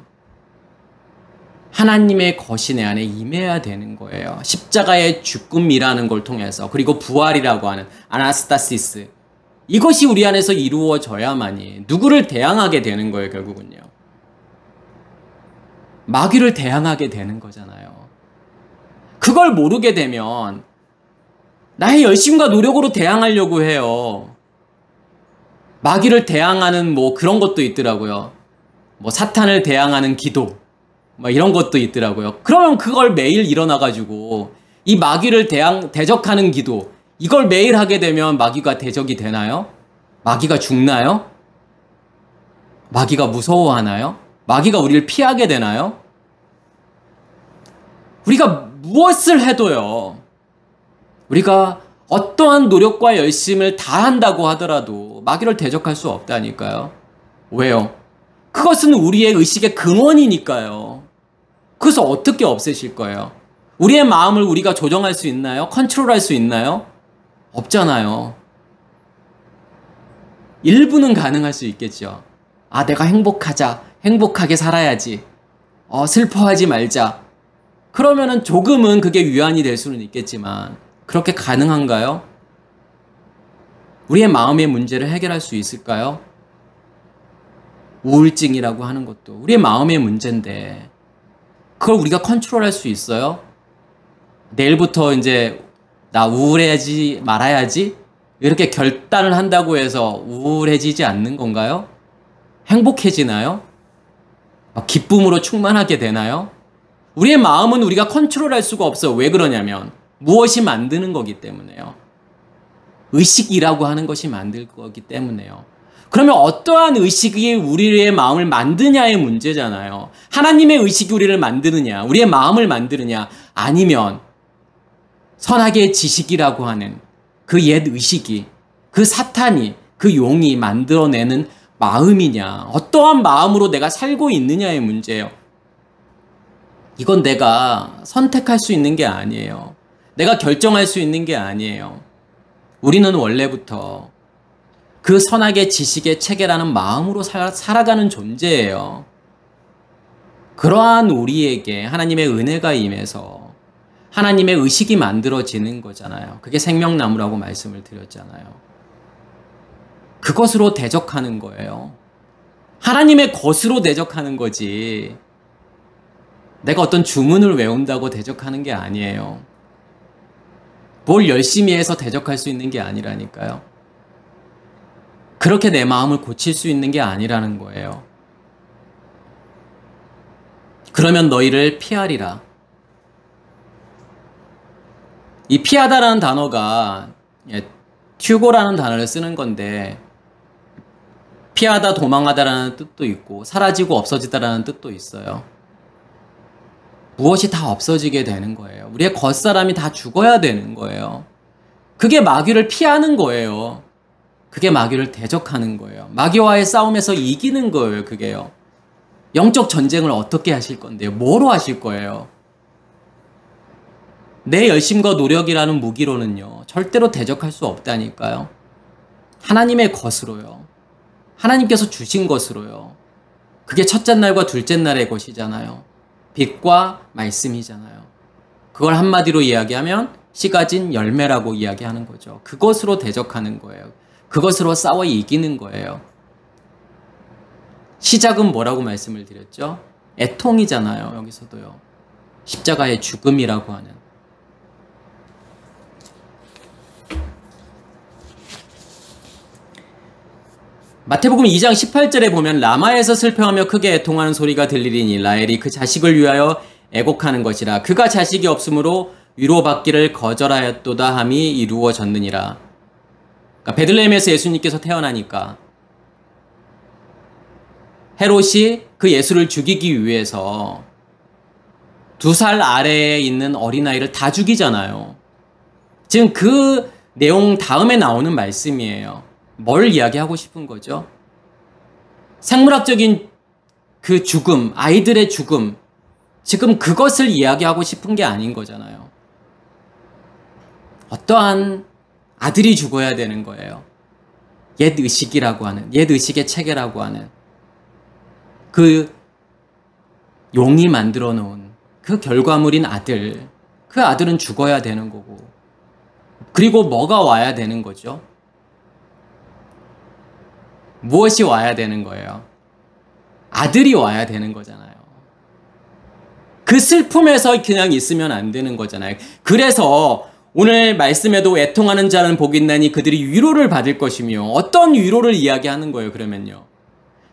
하나님의 것이 내 안에 임해야 되는 거예요. 십자가의 죽음이라는 걸 통해서, 그리고 부활이라고 하는 아나스타시스, 이것이 우리 안에서 이루어져야만이 누구를 대항하게 되는 거예요. 결국은요. 마귀를 대항하게 되는 거잖아요. 그걸 모르게 되면 나의 열심과 노력으로 대항하려고 해요. 마귀를 대항하는 뭐 그런 것도 있더라고요. 뭐 사탄을 대항하는 기도, 뭐 이런 것도 있더라고요. 그러면 그걸 매일 일어나가지고 이 마귀를 대적하는 기도, 이걸 매일 하게 되면 마귀가 대적이 되나요? 마귀가 죽나요? 마귀가 무서워하나요? 마귀가 우리를 피하게 되나요? 우리가 무엇을 해도요, 우리가 어떠한 노력과 열심을 다 한다고 하더라도 마귀를 대적할 수 없다니까요. 왜요? 그것은 우리의 의식의 근원이니까요. 그래서 어떻게 없애실 거예요? 우리의 마음을 우리가 조정할 수 있나요? 컨트롤할 수 있나요? 없잖아요. 일부는 가능할 수 있겠죠. 아, 내가 행복하자. 행복하게 살아야지. 슬퍼하지 말자. 그러면은 조금은 그게 위안이 될 수는 있겠지만 그렇게 가능한가요? 우리의 마음의 문제를 해결할 수 있을까요? 우울증이라고 하는 것도 우리의 마음의 문제인데 그걸 우리가 컨트롤할 수 있어요? 내일부터 이제 나 우울해지지 말아야지 이렇게 결단을 한다고 해서 우울해지지 않는 건가요? 행복해지나요? 기쁨으로 충만하게 되나요? 우리의 마음은 우리가 컨트롤할 수가 없어요. 왜 그러냐면 무엇이 만드는 거기 때문에요. 의식이라고 하는 것이 만들 거기 때문에요. 그러면 어떠한 의식이 우리의 마음을 만드냐의 문제잖아요. 하나님의 의식이 우리를 만드느냐, 우리의 마음을 만드느냐, 아니면 선악의 지식이라고 하는 그 옛 의식이, 그 사탄이, 그 용이 만들어내는 마음이냐, 어떠한 마음으로 내가 살고 있느냐의 문제예요. 이건 내가 선택할 수 있는 게 아니에요. 내가 결정할 수 있는 게 아니에요. 우리는 원래부터 그 선악의 지식에 체계라는 마음으로 살아가는 존재예요. 그러한 우리에게 하나님의 은혜가 임해서 하나님의 의식이 만들어지는 거잖아요. 그게 생명나무라고 말씀을 드렸잖아요. 그것으로 대적하는 거예요. 하나님의 것으로 대적하는 거지. 내가 어떤 주문을 외운다고 대적하는 게 아니에요. 뭘 열심히 해서 대적할 수 있는 게 아니라니까요. 그렇게 내 마음을 고칠 수 있는 게 아니라는 거예요. 그러면 너희를 피하리라. 이 피하다라는 단어가 튜고라는 단어를 쓰는 건데 피하다, 도망하다라는 뜻도 있고 사라지고 없어지다라는 뜻도 있어요. 무엇이 다 없어지게 되는 거예요. 우리의 겉사람이 다 죽어야 되는 거예요. 그게 마귀를 피하는 거예요. 그게 마귀를 대적하는 거예요. 마귀와의 싸움에서 이기는 거예요. 그게요. 영적 전쟁을 어떻게 하실 건데요? 뭐로 하실 거예요? 내 열심과 노력이라는 무기로는요, 절대로 대적할 수 없다니까요. 하나님의 것으로요. 하나님께서 주신 것으로요. 그게 첫째 날과 둘째 날의 것이잖아요. 빛과 말씀이잖아요. 그걸 한마디로 이야기하면 씨 가진 열매라고 이야기하는 거죠. 그것으로 대적하는 거예요. 그것으로 싸워 이기는 거예요. 시작은 뭐라고 말씀을 드렸죠? 애통이잖아요. 여기서도요. 십자가의 죽음이라고 하는. 마태복음 2장 18절에 보면 라마에서 슬퍼하며 크게 애통하는 소리가 들리리니 라헬이 그 자식을 위하여 애곡하는 것이라. 그가 자식이 없으므로 위로받기를 거절하였도다 함이 이루어졌느니라. 그러니까 베들레헴에서 예수님께서 태어나니까 헤롯이 그 예수를 죽이기 위해서 2살 아래에 있는 어린아이를 다 죽이잖아요. 지금 그 내용 다음에 나오는 말씀이에요. 뭘 이야기하고 싶은 거죠? 생물학적인 그 죽음, 아이들의 죽음, 지금 그것을 이야기하고 싶은 게 아닌 거잖아요. 어떠한 아들이 죽어야 되는 거예요. 옛 의식이라고 하는, 옛 의식의 체계라고 하는 그 용이 만들어 놓은 그 결과물인 아들, 그 아들은 죽어야 되는 거고, 그리고 뭐가 와야 되는 거죠? 무엇이 와야 되는 거예요? 아들이 와야 되는 거잖아요. 그 슬픔에서 그냥 있으면 안 되는 거잖아요. 그래서 오늘 말씀에도 애통하는 자는 복이 있나니 그들이 위로를 받을 것이며, 어떤 위로를 이야기하는 거예요, 그러면요?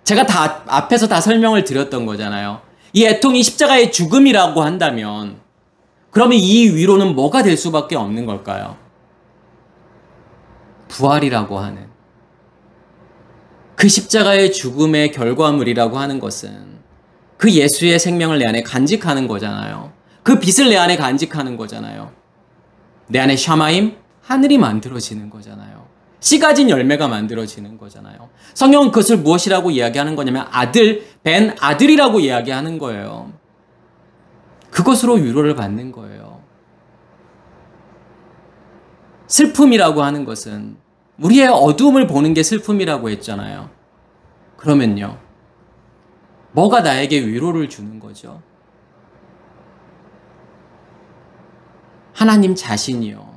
제가 다 앞에서 다 설명을 드렸던 거잖아요. 이 애통이 십자가의 죽음이라고 한다면 그러면 이 위로는 뭐가 될 수밖에 없는 걸까요? 부활이라고 하는 그 십자가의 죽음의 결과물이라고 하는 것은 그 예수의 생명을 내 안에 간직하는 거잖아요. 그 빛을 내 안에 간직하는 거잖아요. 내 안에 샤마임, 하늘이 만들어지는 거잖아요. 씨 가진 열매가 만들어지는 거잖아요. 성경은 그것을 무엇이라고 이야기하는 거냐면 아들, 벤 아들이라고 이야기하는 거예요. 그것으로 위로를 받는 거예요. 슬픔이라고 하는 것은 우리의 어두움을 보는 게 슬픔이라고 했잖아요. 그러면요, 뭐가 나에게 위로를 주는 거죠? 하나님 자신이요.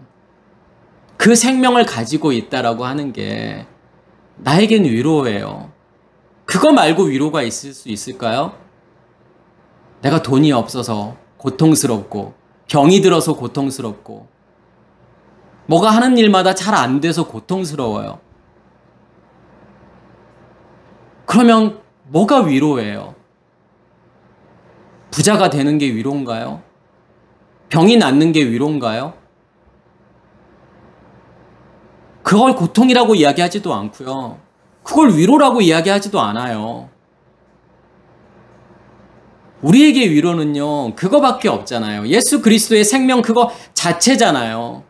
그 생명을 가지고 있다라고 하는 게 나에겐 위로예요. 그거 말고 위로가 있을 수 있을까요? 내가 돈이 없어서 고통스럽고, 병이 들어서 고통스럽고, 뭐가 하는 일마다 잘 안 돼서 고통스러워요. 그러면 뭐가 위로예요? 부자가 되는 게 위로인가요? 병이 낫는 게 위로인가요? 그걸 고통이라고 이야기하지도 않고요. 그걸 위로라고 이야기하지도 않아요. 우리에게 위로는요, 그거밖에 없잖아요. 예수 그리스도의 생명 그거 자체잖아요.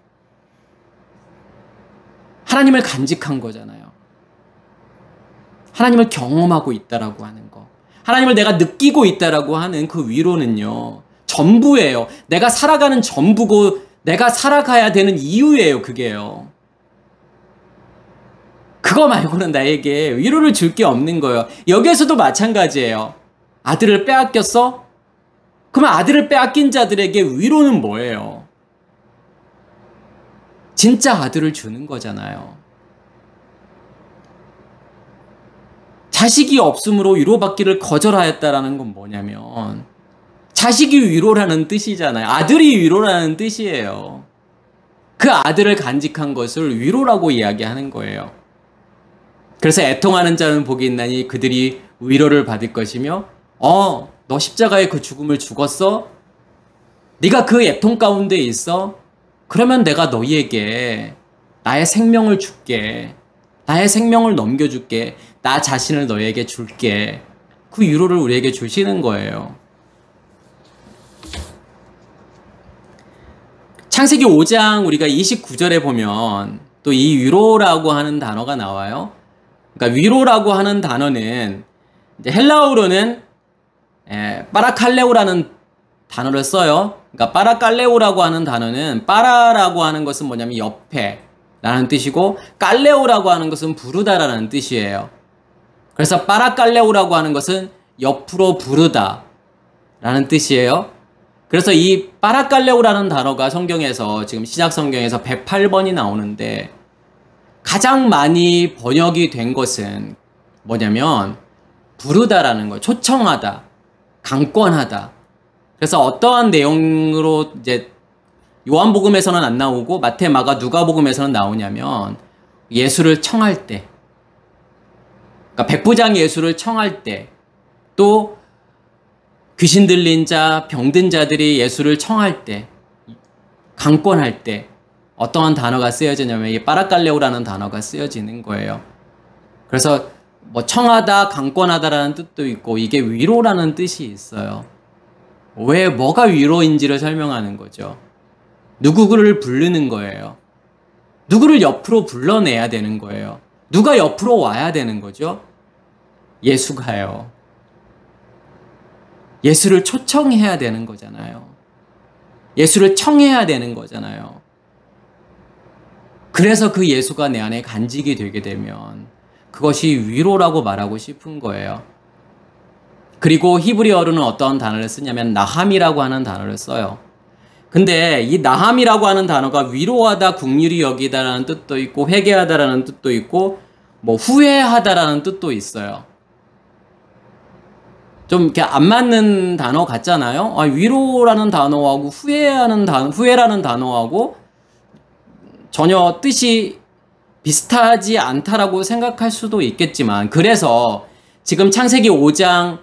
하나님을 간직한 거잖아요. 하나님을 경험하고 있다라고 하는 거. 하나님을 내가 느끼고 있다라고 하는 그 위로는요, 전부예요. 내가 살아가는 전부고, 내가 살아가야 되는 이유예요, 그게요. 그거 말고는 나에게 위로를 줄 게 없는 거예요. 여기에서도 마찬가지예요. 아들을 빼앗겼어? 그러면 아들을 빼앗긴 자들에게 위로는 뭐예요? 진짜 아들을 주는 거잖아요. 자식이 없으므로 위로받기를 거절하였다라는 건 뭐냐면 자식이 위로라는 뜻이잖아요. 아들이 위로라는 뜻이에요. 그 아들을 간직한 것을 위로라고 이야기하는 거예요. 그래서 애통하는 자는 복이 있나니 그들이 위로를 받을 것이며, 너 십자가의 그 죽음을 죽었어? 네가 그 애통 가운데 있어? 그러면 내가 너희에게 나의 생명을 줄게. 나의 생명을 넘겨줄게. 나 자신을 너희에게 줄게. 그 위로를 우리에게 주시는 거예요. 창세기 5장 우리가 29절에 보면 또 이 위로라고 하는 단어가 나와요. 그러니까 위로라고 하는 단어는 이제 헬라어로는 파라칼레오라는 단어를 써요. 그러니까 파라칼레오라고 하는 단어는, 파라라고 하는 것은 뭐냐면 옆에 라는 뜻이고, 칼레오라고 하는 것은 부르다라는 뜻이에요. 그래서 파라칼레오라고 하는 것은 옆으로 부르다 라는 뜻이에요. 그래서 이 파라칼레오라는 단어가 성경에서 지금 시작 성경에서 108번이 나오는데, 가장 많이 번역이 된 것은 뭐냐면 부르다라는 거예요. 초청하다, 강권하다. 그래서 어떠한 내용으로 이제 요한복음에서는 안 나오고 마태, 마가, 누가복음에서는 나오냐면 예수를 청할 때, 그러니까 백부장 예수를 청할 때, 또 귀신 들린 자, 병든 자들이 예수를 청할 때, 강권할 때 어떠한 단어가 쓰여지냐면 이 빠라칼레오라는 단어가 쓰여지는 거예요. 그래서 뭐 청하다, 강권하다라는 뜻도 있고 이게 위로라는 뜻이 있어요. 왜 뭐가 위로인지를 설명하는 거죠. 누구를 부르는 거예요. 누구를 옆으로 불러내야 되는 거예요. 누가 옆으로 와야 되는 거죠? 예수가요. 예수를 초청해야 되는 거잖아요. 예수를 청해야 되는 거잖아요. 그래서 그 예수가 내 안에 간직이 되게 되면 그것이 위로라고 말하고 싶은 거예요. 그리고 히브리어로는 어떤 단어를 쓰냐면 나함이라고 하는 단어를 써요. 근데 이 나함이라고 하는 단어가 위로하다, 긍휼히 여기다라는 뜻도 있고 회개하다라는 뜻도 있고 뭐 후회하다라는 뜻도 있어요. 좀 이렇게 안 맞는 단어 같잖아요. 위로라는 단어하고 후회라는 단어하고 전혀 뜻이 비슷하지 않다라고 생각할 수도 있겠지만, 그래서 지금 창세기 5장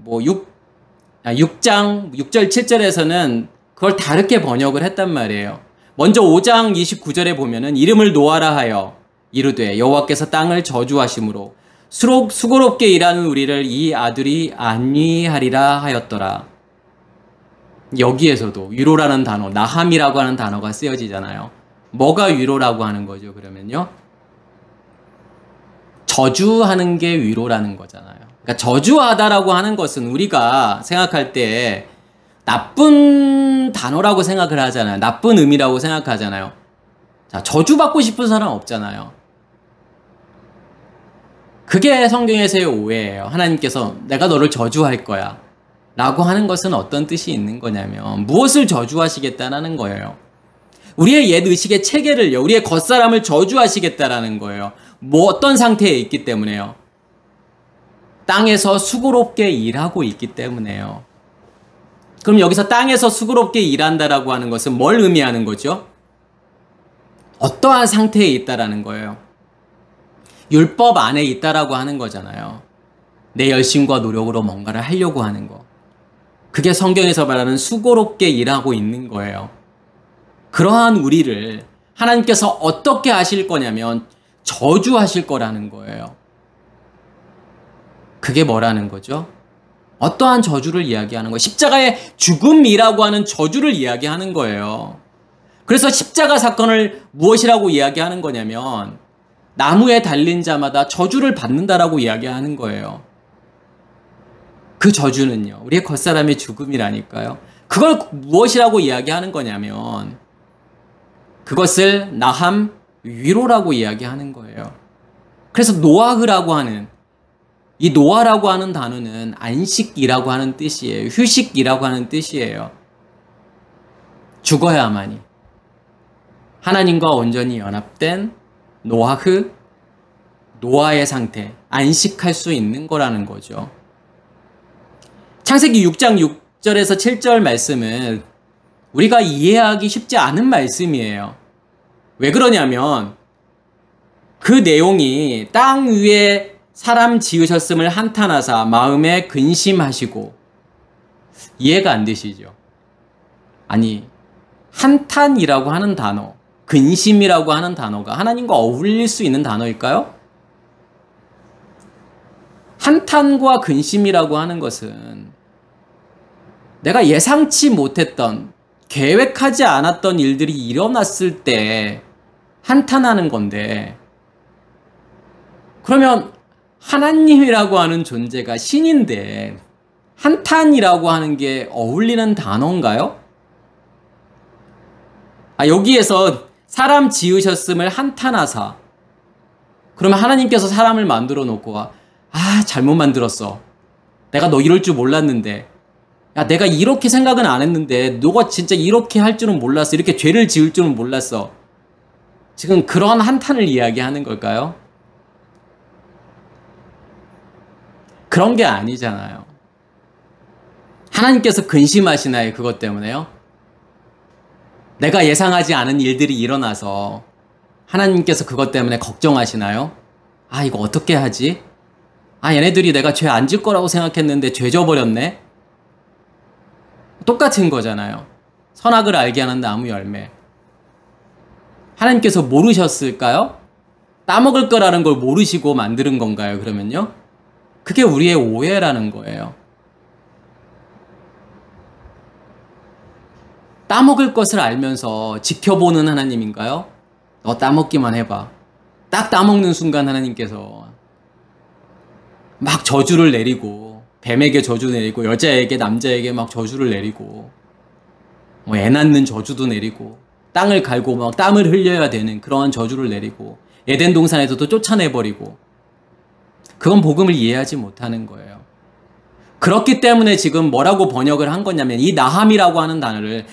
6장 6절 7절에서는 그걸 다르게 번역을 했단 말이에요. 먼저 5장 29절에 보면은 이름을 노아라 하여 이르되 여호와께서 땅을 저주하심으로 수고롭게 일하는 우리를 이 아들이 안위하리라 하였더라. 여기에서도 위로라는 단어, 나함이라고 하는 단어가 쓰여지잖아요. 뭐가 위로라고 하는 거죠, 그러면요? 저주하는 게 위로라는 거잖아요. 그러니까 저주하다라고 하는 것은 우리가 생각할 때 나쁜 단어라고 생각을 하잖아요. 나쁜 의미라고 생각하잖아요. 자, 저주받고 싶은 사람 없잖아요. 그게 성경에서의 오해예요. 하나님께서 내가 너를 저주할 거야 라고 하는 것은 어떤 뜻이 있는 거냐면 무엇을 저주하시겠다는 거예요. 우리의 옛 의식의 체계를요, 우리의 겉사람을 저주하시겠다라는 거예요. 뭐 어떤 상태에 있기 때문에요. 땅에서 수고롭게 일하고 있기 때문에요. 그럼 여기서 땅에서 수고롭게 일한다라고 하는 것은 뭘 의미하는 거죠? 어떠한 상태에 있다라는 거예요. 율법 안에 있다라고 하는 거잖아요. 내 열심과 노력으로 뭔가를 하려고 하는 거. 그게 성경에서 말하는 수고롭게 일하고 있는 거예요. 그러한 우리를 하나님께서 어떻게 하실 거냐면 저주하실 거라는 거예요. 그게 뭐라는 거죠? 어떠한 저주를 이야기하는 거예요? 십자가의 죽음이라고 하는 저주를 이야기하는 거예요. 그래서 십자가 사건을 무엇이라고 이야기하는 거냐면 나무에 달린 자마다 저주를 받는다라고 이야기하는 거예요. 그 저주는요, 우리의 겉사람의 죽음이라니까요. 그걸 무엇이라고 이야기하는 거냐면 그것을 나함, 위로라고 이야기하는 거예요. 그래서 노아흐라고 하는, 이 노아라고 하는 단어는 안식이라고 하는 뜻이에요. 휴식이라고 하는 뜻이에요. 죽어야만이 하나님과 온전히 연합된 노아흐, 노아의 상태, 안식할 수 있는 거라는 거죠. 창세기 6장 6절에서 7절 말씀은 우리가 이해하기 쉽지 않은 말씀이에요. 왜 그러냐면 그 내용이 땅 위에 사람 지으셨음을 한탄하사 마음에 근심하시고, 이해가 안 되시죠? 아니, 한탄이라고 하는 단어, 근심이라고 하는 단어가 하나님과 어울릴 수 있는 단어일까요? 한탄과 근심이라고 하는 것은 내가 예상치 못했던, 계획하지 않았던 일들이 일어났을 때 한탄하는 건데, 그러면 하나님이라고 하는 존재가 신인데 한탄이라고 하는 게 어울리는 단어인가요? 여기에서 사람 지으셨음을 한탄하사, 그러면 하나님께서 사람을 만들어 놓고 잘못 만들었어. 내가 너 이럴 줄 몰랐는데, 내가 이렇게 생각은 안 했는데 너가 진짜 이렇게 할 줄은 몰랐어. 이렇게 죄를 지을 줄은 몰랐어. 지금 그런 한탄을 이야기하는 걸까요? 그런 게 아니잖아요. 하나님께서 근심하시나요? 그것 때문에요? 내가 예상하지 않은 일들이 일어나서 하나님께서 그것 때문에 걱정하시나요? 이거 어떻게 하지? 아, 얘네들이 내가 죄 안 질 거라고 생각했는데 죄 져버렸네? 똑같은 거잖아요. 선악을 알게 하는 나무 열매. 하나님께서 모르셨을까요? 따먹을 거라는 걸 모르시고 만드는 건가요, 그러면요? 그게 우리의 오해라는 거예요. 따먹을 것을 알면서 지켜보는 하나님인가요? 너 따먹기만 해봐. 딱 따먹는 순간 하나님께서 막 저주를 내리고, 뱀에게 저주 내리고, 여자에게 남자에게 막 저주를 내리고, 뭐 애 낳는 저주도 내리고, 땅을 갈고 막 땀을 흘려야 되는 그러한 저주를 내리고, 에덴 동산에서도 쫓아내버리고, 그건 복음을 이해하지 못하는 거예요. 그렇기 때문에 지금 뭐라고 번역을 한 거냐면, 이 나함이라고 하는 단어를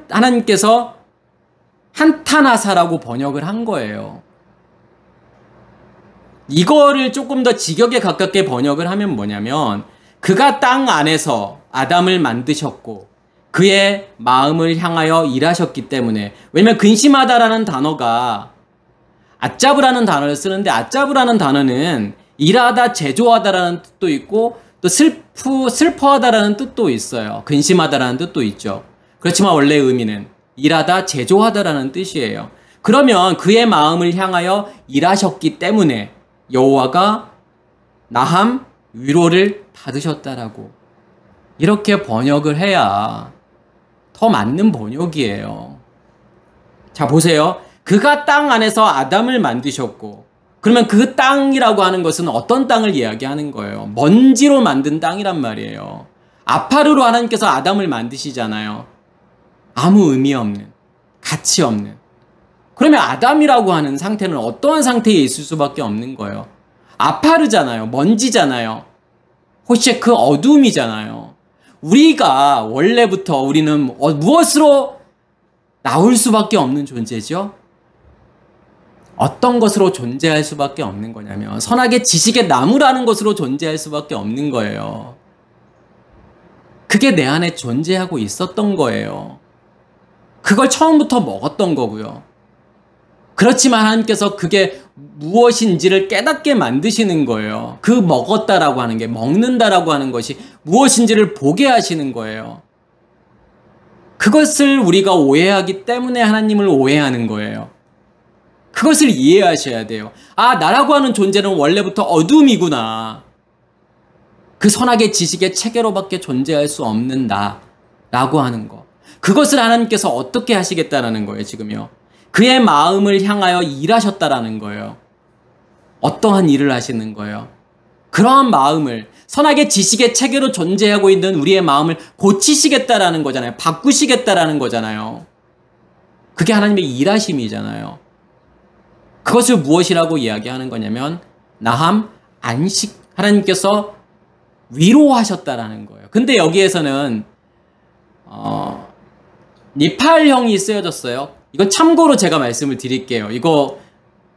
하나님께서 한타나사라고 번역을 한 거예요. 이거를 조금 더 직역에 가깝게 번역을 하면 뭐냐면, 그가 땅 안에서 아담을 만드셨고 그의 마음을 향하여 일하셨기 때문에, 왜냐면 근심하다라는 단어가 아짜브라는 단어를 쓰는데, 아짜브라는 단어는 일하다, 제조하다라는 뜻도 있고 또 슬퍼하다라는 뜻도 있어요. 근심하다라는 뜻도 있죠. 그렇지만 원래 의미는 일하다, 제조하다라는 뜻이에요. 그러면 그의 마음을 향하여 일하셨기 때문에 여호와가 나함 위로를 받으셨다라고 이렇게 번역을 해야 더 맞는 번역이에요. 자, 보세요. 그가 땅 안에서 아담을 만드셨고, 그러면 그 땅이라고 하는 것은 어떤 땅을 이야기하는 거예요? 먼지로 만든 땅이란 말이에요. 아파르로 하나님께서 아담을 만드시잖아요. 아무 의미 없는, 가치 없는. 그러면 아담이라고 하는 상태는 어떠한 상태에 있을 수밖에 없는 거예요? 아파르잖아요. 먼지잖아요. 혹시 그 어둠이잖아요. 우리가 원래부터 우리는 무엇으로 나올 수밖에 없는 존재죠? 어떤 것으로 존재할 수밖에 없는 거냐면 선악의 지식의 나무라는 것으로 존재할 수밖에 없는 거예요. 그게 내 안에 존재하고 있었던 거예요. 그걸 처음부터 먹었던 거고요. 그렇지만 하나님께서 그게 무엇인지를 깨닫게 만드시는 거예요. 그 먹었다라고 하는 게, 먹는다라고 하는 것이 무엇인지를 보게 하시는 거예요. 그것을 우리가 오해하기 때문에 하나님을 오해하는 거예요. 그것을 이해하셔야 돼요. 아, 나라고 하는 존재는 원래부터 어둠이구나. 그 선악의 지식의 체계로밖에 존재할 수 없는 나라고 하는 거. 그것을 하나님께서 어떻게 하시겠다라는 거예요, 지금요. 그의 마음을 향하여 일하셨다라는 거예요. 어떠한 일을 하시는 거예요? 그러한 마음을, 선악의 지식의 체계로 존재하고 있는 우리의 마음을 고치시겠다라는 거잖아요. 바꾸시겠다라는 거잖아요. 그게 하나님의 일하심이잖아요. 그것을 무엇이라고 이야기하는 거냐면 나함, 안식, 하나님께서 위로하셨다라는 거예요. 근데 여기에서는 니팔형이 쓰여졌어요. 이건 참고로 제가 말씀을 드릴게요. 이거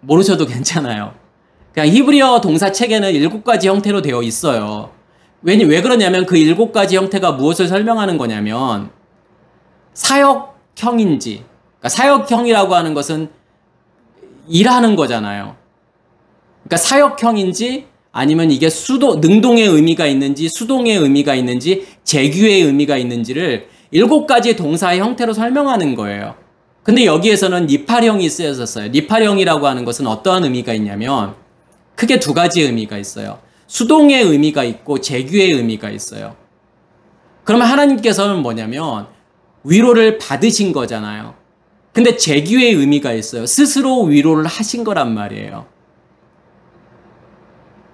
모르셔도 괜찮아요. 그냥 히브리어 동사 체계는 7가지 형태로 되어 있어요. 왜 그러냐면 그 7가지 형태가 무엇을 설명하는 거냐면 사역형인지, 그러니까 사역형이라고 하는 것은 일하는 거잖아요. 그러니까 사역형인지 아니면 이게 능동의 의미가 있는지 수동의 의미가 있는지 재규의 의미가 있는지를 7가지 동사의 형태로 설명하는 거예요. 근데 여기에서는 니팔형이 쓰여졌어요. 니팔형이라고 하는 것은 어떠한 의미가 있냐면 크게 2가지 의미가 있어요. 수동의 의미가 있고 재규의 의미가 있어요. 그러면 하나님께서는 뭐냐면 위로를 받으신 거잖아요. 근데 재규의 의미가 있어요. 스스로 위로를 하신 거란 말이에요.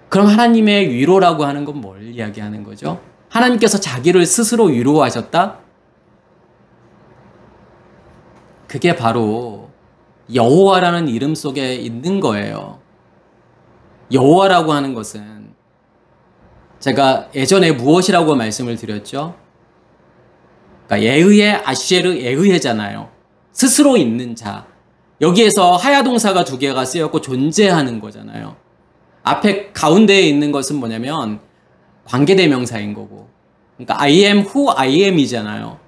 그럼 하나님의 위로라고 하는 건 뭘 이야기하는 거죠? 하나님께서 자기를 스스로 위로하셨다? 그게 바로 여호와라는 이름 속에 있는 거예요. 여호와라고 하는 것은 제가 예전에 무엇이라고 말씀을 드렸죠? 그러니까 예의에 아쉐르 예의잖아요. 스스로 있는 자. 여기에서 하야동사가 2개가 쓰였고 존재하는 거잖아요. 앞에 가운데에 있는 것은 뭐냐면 관계대명사인 거고. 그러니까 I am who I am이잖아요.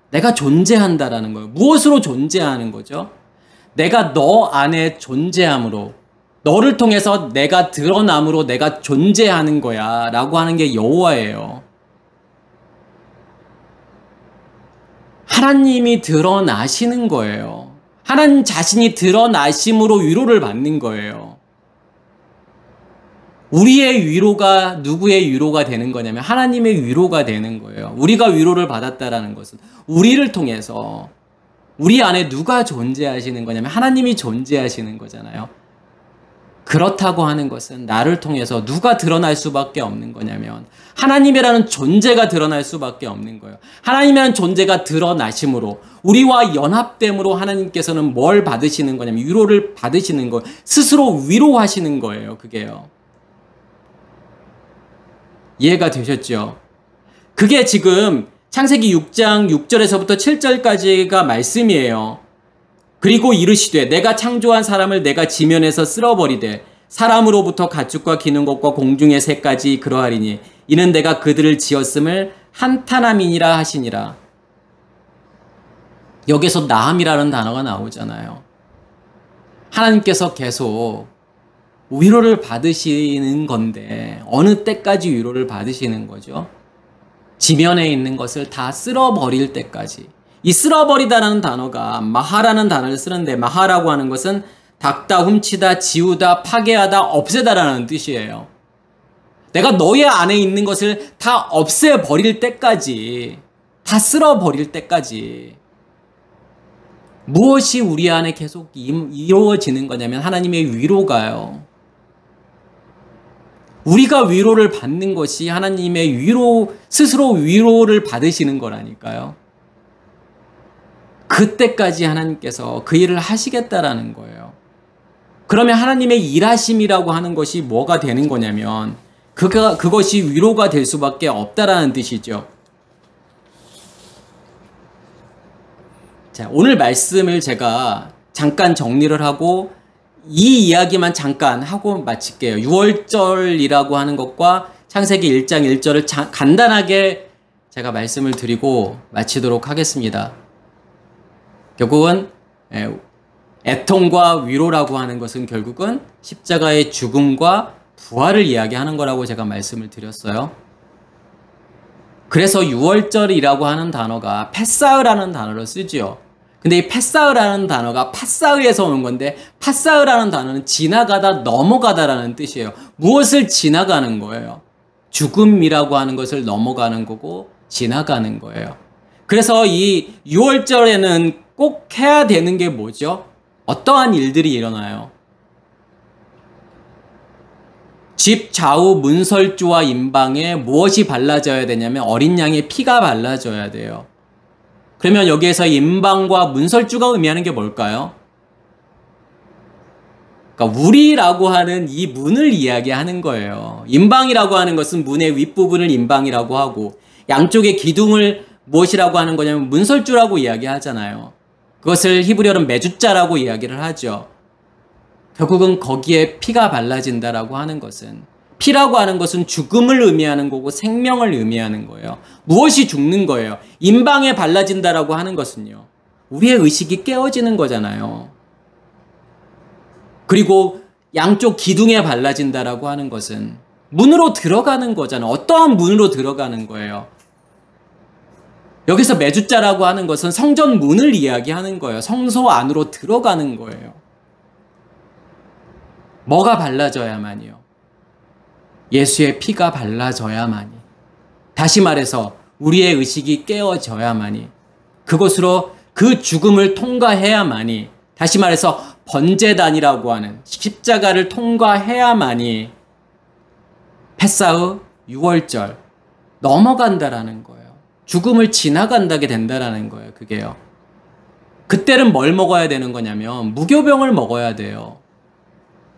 내가 존재한다라는 거예요. 무엇으로 존재하는 거죠? 내가 너 안에 존재함으로, 너를 통해서 내가 드러남으로 내가 존재하는 거야 라고 하는 게 여호와예요. 하나님이 드러나시는 거예요. 하나님 자신이 드러나심으로 위로를 받는 거예요. 우리의 위로가 누구의 위로가 되는 거냐면 하나님의 위로가 되는 거예요. 우리가 위로를 받았다라는 것은 우리를 통해서 우리 안에 누가 존재하시는 거냐면 하나님이 존재하시는 거잖아요. 그렇다고 하는 것은 나를 통해서 누가 드러날 수밖에 없는 거냐면 하나님이라는 존재가 드러날 수밖에 없는 거예요. 하나님이라는 존재가 드러나심으로 우리와 연합됨으로 하나님께서는 뭘 받으시는 거냐면 위로를 받으시는 거예요. 스스로 위로하시는 거예요. 그게요. 이해가 되셨죠? 그게 지금 창세기 6장 6절에서부터 7절까지가 말씀이에요. 그리고 이르시되 내가 창조한 사람을 내가 지면에서 쓸어버리되 사람으로부터 가축과 기는 것과 공중의 새까지 그러하리니 이는 내가 그들을 지었음을 한탄함이니라 하시니라. 여기서 나함이라는 단어가 나오잖아요. 하나님께서 계속 위로를 받으시는 건데 어느 때까지 위로를 받으시는 거죠? 지면에 있는 것을 다 쓸어버릴 때까지. 이 쓸어버리다라는 단어가 마하라는 단어를 쓰는데 마하라고 하는 것은 닦다, 훔치다, 지우다, 파괴하다, 없애다라는 뜻이에요. 내가 너의 안에 있는 것을 다 없애버릴 때까지, 다 쓸어버릴 때까지 무엇이 우리 안에 계속 이루어지는 거냐면 하나님의 위로가요. 우리가 위로를 받는 것이 하나님의 위로, 스스로 위로를 받으시는 거라니까요. 그때까지 하나님께서 그 일을 하시겠다라는 거예요. 그러면 하나님의 일하심이라고 하는 것이 뭐가 되는 거냐면 그것이 위로가 될 수밖에 없다라는 뜻이죠. 자, 오늘 말씀을 제가 잠깐 정리를 하고 이 이야기만 잠깐 하고 마칠게요. 6월절이라고 하는 것과 창세기 1장 1절을 간단하게 제가 말씀을 드리고 마치도록 하겠습니다. 결국은 애통과 위로라고 하는 것은 결국은 십자가의 죽음과 부활을 이야기하는 거라고 제가 말씀을 드렸어요. 그래서 6월절이라고 하는 단어가 패사흐라는 단어를 쓰지요. 근데 이 패사흐라는 단어가 파사흐에서 오는 건데 파사흐라는 단어는 지나가다 넘어가다라는 뜻이에요. 무엇을 지나가는 거예요? 죽음이라고 하는 것을 넘어가는 거고 지나가는 거예요. 그래서 이 6월절에는 꼭 해야 되는 게 뭐죠? 어떠한 일들이 일어나요? 집 좌우 문설주와 임방에 무엇이 발라져야 되냐면 어린 양의 피가 발라져야 돼요. 그러면 여기에서 임방과 문설주가 의미하는 게 뭘까요? 그러니까 우리라고 하는 이 문을 이야기하는 거예요. 임방이라고 하는 것은 문의 윗부분을 임방이라고 하고 양쪽의 기둥을 무엇이라고 하는 거냐면 문설주라고 이야기하잖아요. 그것을 히브리어는 메주자라고 이야기를 하죠. 결국은 거기에 피가 발라진다라고 하는 것은 피라고 하는 것은 죽음을 의미하는 거고 생명을 의미하는 거예요. 무엇이 죽는 거예요? 임방에 발라진다라고 하는 것은요. 우리의 의식이 깨어지는 거잖아요. 그리고 양쪽 기둥에 발라진다라고 하는 것은 문으로 들어가는 거잖아요. 어떠한 문으로 들어가는 거예요? 여기서 메주자라고 하는 것은 성전 문을 이야기하는 거예요. 성소 안으로 들어가는 거예요. 뭐가 발라져야만이요? 예수의 피가 발라져야만이. 다시 말해서 우리의 의식이 깨어져야만이. 그것으로 그 죽음을 통과해야만이. 다시 말해서 번제단이라고 하는 십자가를 통과해야만이 패사흐 6월절 넘어간다라는 거예요. 죽음을 지나간다게 된다라는 거예요. 그게요. 그때는 뭘 먹어야 되는 거냐면 무교병을 먹어야 돼요.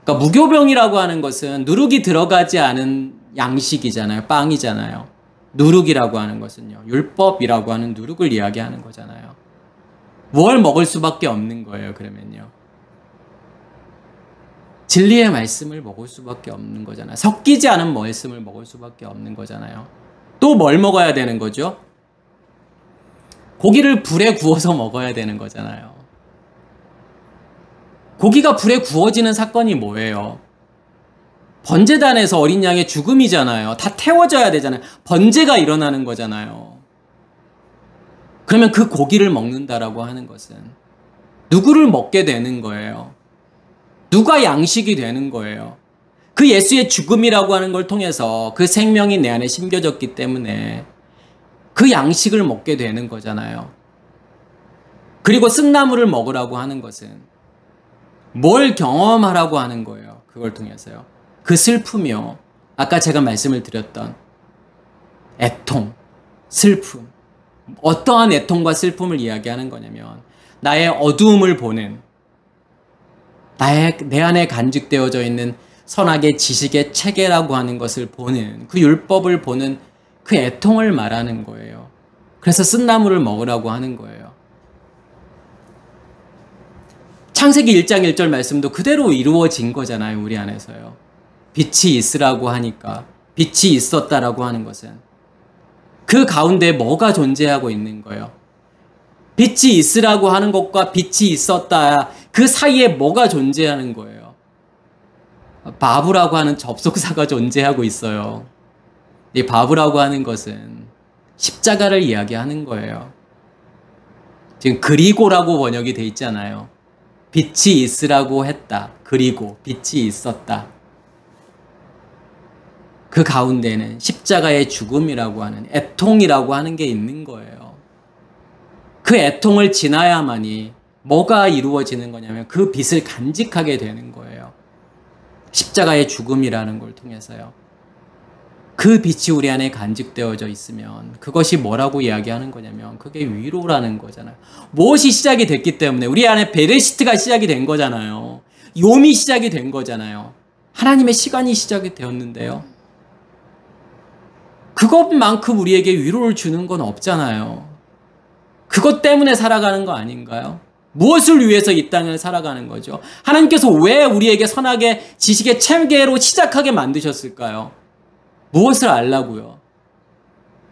그러니까 무교병이라고 하는 것은 누룩이 들어가지 않은 양식이잖아요. 빵이잖아요. 누룩이라고 하는 것은요. 율법이라고 하는 누룩을 이야기하는 거잖아요. 뭘 먹을 수밖에 없는 거예요. 그러면요. 진리의 말씀을 먹을 수밖에 없는 거잖아요. 섞이지 않은 말씀을 먹을 수밖에 없는 거잖아요. 또 뭘 먹어야 되는 거죠? 고기를 불에 구워서 먹어야 되는 거잖아요. 고기가 불에 구워지는 사건이 뭐예요? 번제단에서 어린 양의 죽음이잖아요. 다 태워져야 되잖아요. 번제가 일어나는 거잖아요. 그러면 그 고기를 먹는다라고 하는 것은 누구를 먹게 되는 거예요? 누가 양식이 되는 거예요? 그 예수의 죽음이라고 하는 걸 통해서 그 생명이 내 안에 심겨졌기 때문에 그 양식을 먹게 되는 거잖아요. 그리고 쓴나물을 먹으라고 하는 것은 뭘 경험하라고 하는 거예요. 그걸 통해서요. 그 슬픔이요. 아까 제가 말씀을 드렸던 애통, 슬픔. 어떠한 애통과 슬픔을 이야기하는 거냐면 나의 어두움을 보는, 내 안에 간직되어져 있는 선악의 지식의 체계라고 하는 것을 보는, 그 율법을 보는 그 애통을 말하는 거예요. 그래서 쓴나물을 먹으라고 하는 거예요. 창세기 1장 1절 말씀도 그대로 이루어진 거잖아요. 우리 안에서요. 빛이 있으라고 하니까, 빛이 있었다라고 하는 것은 그 가운데 뭐가 존재하고 있는 거예요? 빛이 있으라고 하는 것과 빛이 있었다, 그 사이에 뭐가 존재하는 거예요? 바브라고 하는 접속사가 존재하고 있어요. 이 바브라고 하는 것은 십자가를 이야기하는 거예요. 지금 그리고라고 번역이 돼 있잖아요. 빛이 있으라고 했다. 그리고 빛이 있었다. 그 가운데는 십자가의 죽음이라고 하는, 애통이라고 하는 게 있는 거예요. 그 애통을 지나야만이 뭐가 이루어지는 거냐면 그 빛을 간직하게 되는 거예요. 십자가의 죽음이라는 걸 통해서요. 그 빛이 우리 안에 간직되어져 있으면 그것이 뭐라고 이야기하는 거냐면 그게 위로라는 거잖아요. 무엇이 시작이 됐기 때문에 우리 안에 베레시트가 시작이 된 거잖아요. 욤이 시작이 된 거잖아요. 하나님의 시간이 시작이 되었는데요. 그것만큼 우리에게 위로를 주는 건 없잖아요. 그것 때문에 살아가는 거 아닌가요? 무엇을 위해서 이 땅을 살아가는 거죠? 하나님께서 왜 우리에게 선악의 지식의 체계로 시작하게 만드셨을까요? 무엇을 알라고요?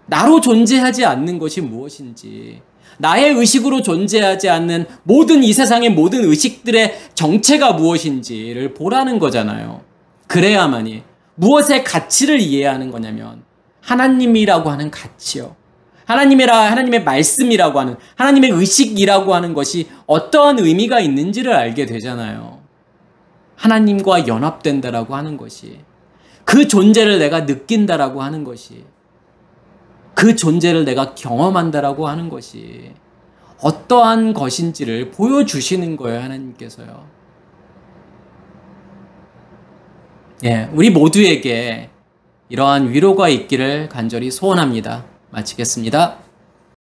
나로 존재하지 않는 것이 무엇인지, 나의 의식으로 존재하지 않는 모든 이 세상의 모든 의식들의 정체가 무엇인지를 보라는 거잖아요. 그래야만이 무엇의 가치를 이해하는 거냐면 하나님이라고 하는 가치요. 하나님의 말씀이라고 하는, 하나님의 의식이라고 하는 것이 어떠한 의미가 있는지를 알게 되잖아요. 하나님과 연합된다라고 하는 것이, 그 존재를 내가 느낀다라고 하는 것이, 그 존재를 내가 경험한다라고 하는 것이 어떠한 것인지를 보여주시는 거예요, 하나님께서요. 예, 우리 모두에게 이러한 위로가 있기를 간절히 소원합니다. 마치겠습니다.